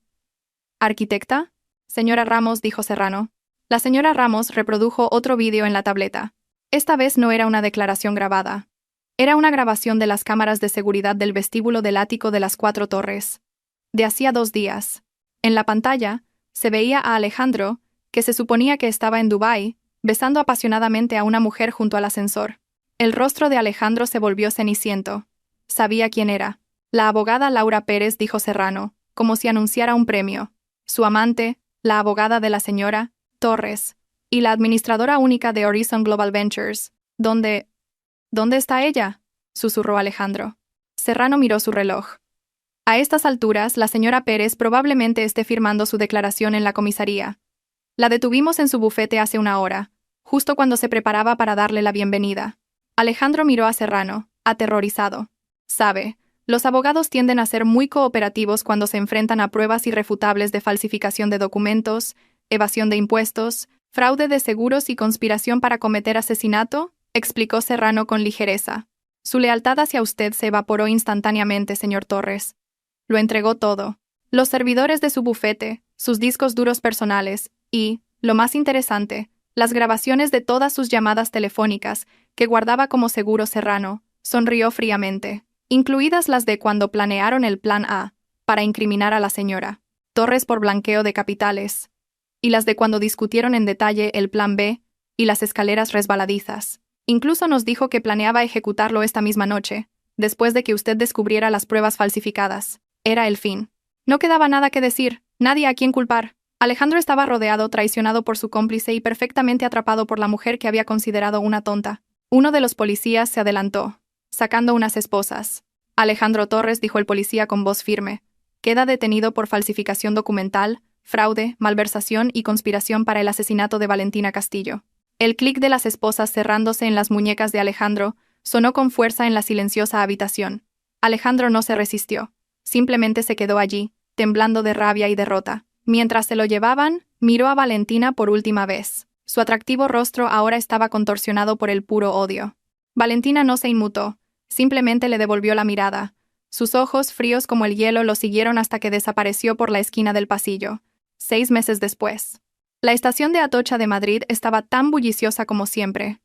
Speaker 1: ¿Arquitecta? Señora Ramos, dijo Serrano. La señora Ramos reprodujo otro vídeo en la tableta. Esta vez no era una declaración grabada. Era una grabación de las cámaras de seguridad del vestíbulo del ático de las 4 Torres. De hacía 2 días. En la pantalla, se veía a Alejandro, que se suponía que estaba en Dubái, besando apasionadamente a una mujer junto al ascensor. El rostro de Alejandro se volvió ceniciento. Sabía quién era. La abogada Laura Pérez, dijo Serrano, como si anunciara un premio. Su amante, la abogada de la señora Torres, y la administradora única de Horizon Global Ventures. ¿Dónde está ella?, susurró Alejandro. Serrano miró su reloj. A estas alturas, la señora Pérez probablemente esté firmando su declaración en la comisaría. La detuvimos en su bufete hace 1 hora, justo cuando se preparaba para darle la bienvenida. Alejandro miró a Serrano, aterrorizado. Sabe, los abogados tienden a ser muy cooperativos cuando se enfrentan a pruebas irrefutables de falsificación de documentos, evasión de impuestos, fraude de seguros y conspiración para cometer asesinato, explicó Serrano con ligereza. Su lealtad hacia usted se evaporó instantáneamente, señor Torres. Lo entregó todo. Los servidores de su bufete, sus discos duros personales y, lo más interesante, las grabaciones de todas sus llamadas telefónicas, que guardaba como seguro Serrano, sonrió fríamente, incluidas las de cuando planearon el plan A, para incriminar a la señora Torres por blanqueo de capitales, y las de cuando discutieron en detalle el plan B y las escaleras resbaladizas. Incluso nos dijo que planeaba ejecutarlo esta misma noche, después de que usted descubriera las pruebas falsificadas. Era el fin. No quedaba nada que decir, nadie a quien culpar. Alejandro estaba rodeado, traicionado por su cómplice y perfectamente atrapado por la mujer que había considerado una tonta. Uno de los policías se adelantó, sacando unas esposas. Alejandro Torres, dijo el policía con voz firme, queda detenido por falsificación documental, fraude, malversación y conspiración para el asesinato de Valentina Castillo. El clic de las esposas cerrándose en las muñecas de Alejandro sonó con fuerza en la silenciosa habitación. Alejandro no se resistió. Simplemente se quedó allí, temblando de rabia y derrota. Mientras se lo llevaban, miró a Valentina por última vez. Su atractivo rostro ahora estaba contorsionado por el puro odio. Valentina no se inmutó, simplemente le devolvió la mirada. Sus ojos, fríos como el hielo, lo siguieron hasta que desapareció por la esquina del pasillo. 6 meses después. La estación de Atocha de Madrid estaba tan bulliciosa como siempre.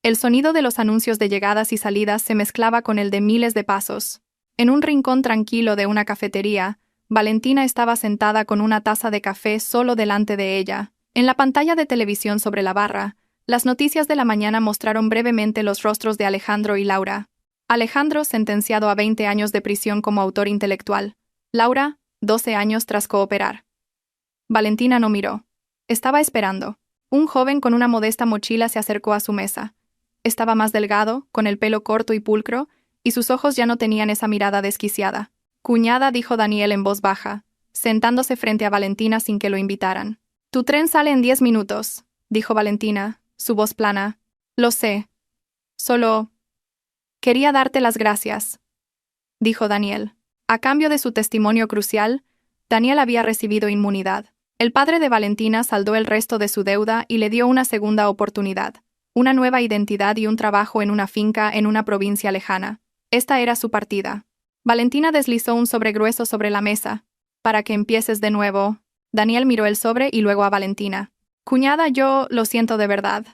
Speaker 1: El sonido de los anuncios de llegadas y salidas se mezclaba con el de miles de pasos. En un rincón tranquilo de una cafetería, Valentina estaba sentada con una taza de café solo delante de ella. En la pantalla de televisión sobre la barra, las noticias de la mañana mostraron brevemente los rostros de Alejandro y Laura. Alejandro, sentenciado a 20 años de prisión como autor intelectual. Laura, 12 años tras cooperar. Valentina no miró. Estaba esperando. Un joven con una modesta mochila se acercó a su mesa. Estaba más delgado, con el pelo corto y pulcro, y sus ojos ya no tenían esa mirada desquiciada. Cuñada, dijo Daniel en voz baja, sentándose frente a Valentina sin que lo invitaran. Tu tren sale en 10 minutos, dijo Valentina, su voz plana. Lo sé. Solo... quería darte las gracias, dijo Daniel. A cambio de su testimonio crucial, Daniel había recibido inmunidad. El padre de Valentina saldó el resto de su deuda y le dio una segunda oportunidad, una nueva identidad y un trabajo en una finca en una provincia lejana. Esta era su partida. Valentina deslizó un sobre grueso sobre la mesa. Para que empieces de nuevo. Daniel miró el sobre y luego a Valentina. Cuñada, yo lo siento de verdad.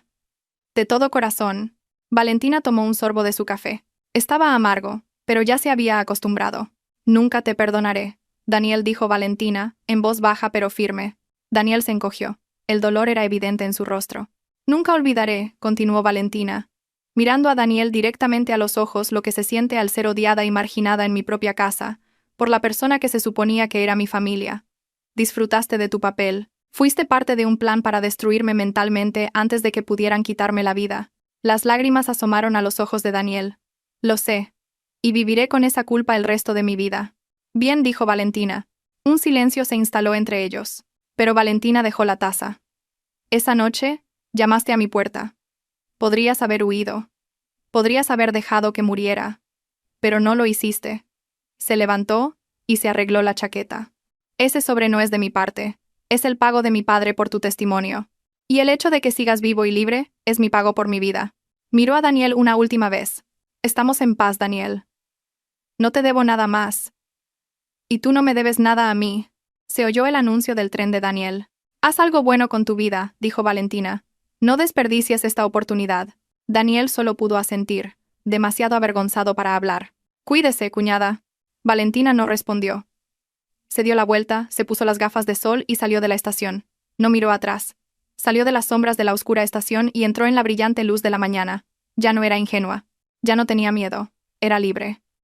Speaker 1: De todo corazón. Valentina tomó un sorbo de su café. Estaba amargo, pero ya se había acostumbrado. Nunca te perdonaré, Daniel, dijo Valentina, en voz baja pero firme. Daniel se encogió. El dolor era evidente en su rostro. Nunca olvidaré, continuó Valentina, mirando a Daniel directamente a los ojos, lo que se siente al ser odiada y marginada en mi propia casa, por la persona que se suponía que era mi familia. Disfrutaste de tu papel. Fuiste parte de un plan para destruirme mentalmente antes de que pudieran quitarme la vida. Las lágrimas asomaron a los ojos de Daniel. Lo sé. Y viviré con esa culpa el resto de mi vida. Bien, dijo Valentina. Un silencio se instaló entre ellos. Pero Valentina dejó la taza. Esa noche, llamaste a mi puerta. Podrías haber huido. Podrías haber dejado que muriera. Pero no lo hiciste. Se levantó y se arregló la chaqueta. Ese sobre no es de mi parte. Es el pago de mi padre por tu testimonio. Y el hecho de que sigas vivo y libre es mi pago por mi vida. Miró a Daniel una última vez. Estamos en paz, Daniel. No te debo nada más. Y tú no me debes nada a mí. Se oyó el anuncio del tren de Daniel. Haz algo bueno con tu vida, dijo Valentina. No desperdicies esta oportunidad. Daniel solo pudo asentir, demasiado avergonzado para hablar. Cuídese, cuñada. Valentina no respondió. Se dio la vuelta, se puso las gafas de sol y salió de la estación. No miró atrás. Salió de las sombras de la oscura estación y entró en la brillante luz de la mañana. Ya no era ingenua. Ya no tenía miedo. Era libre.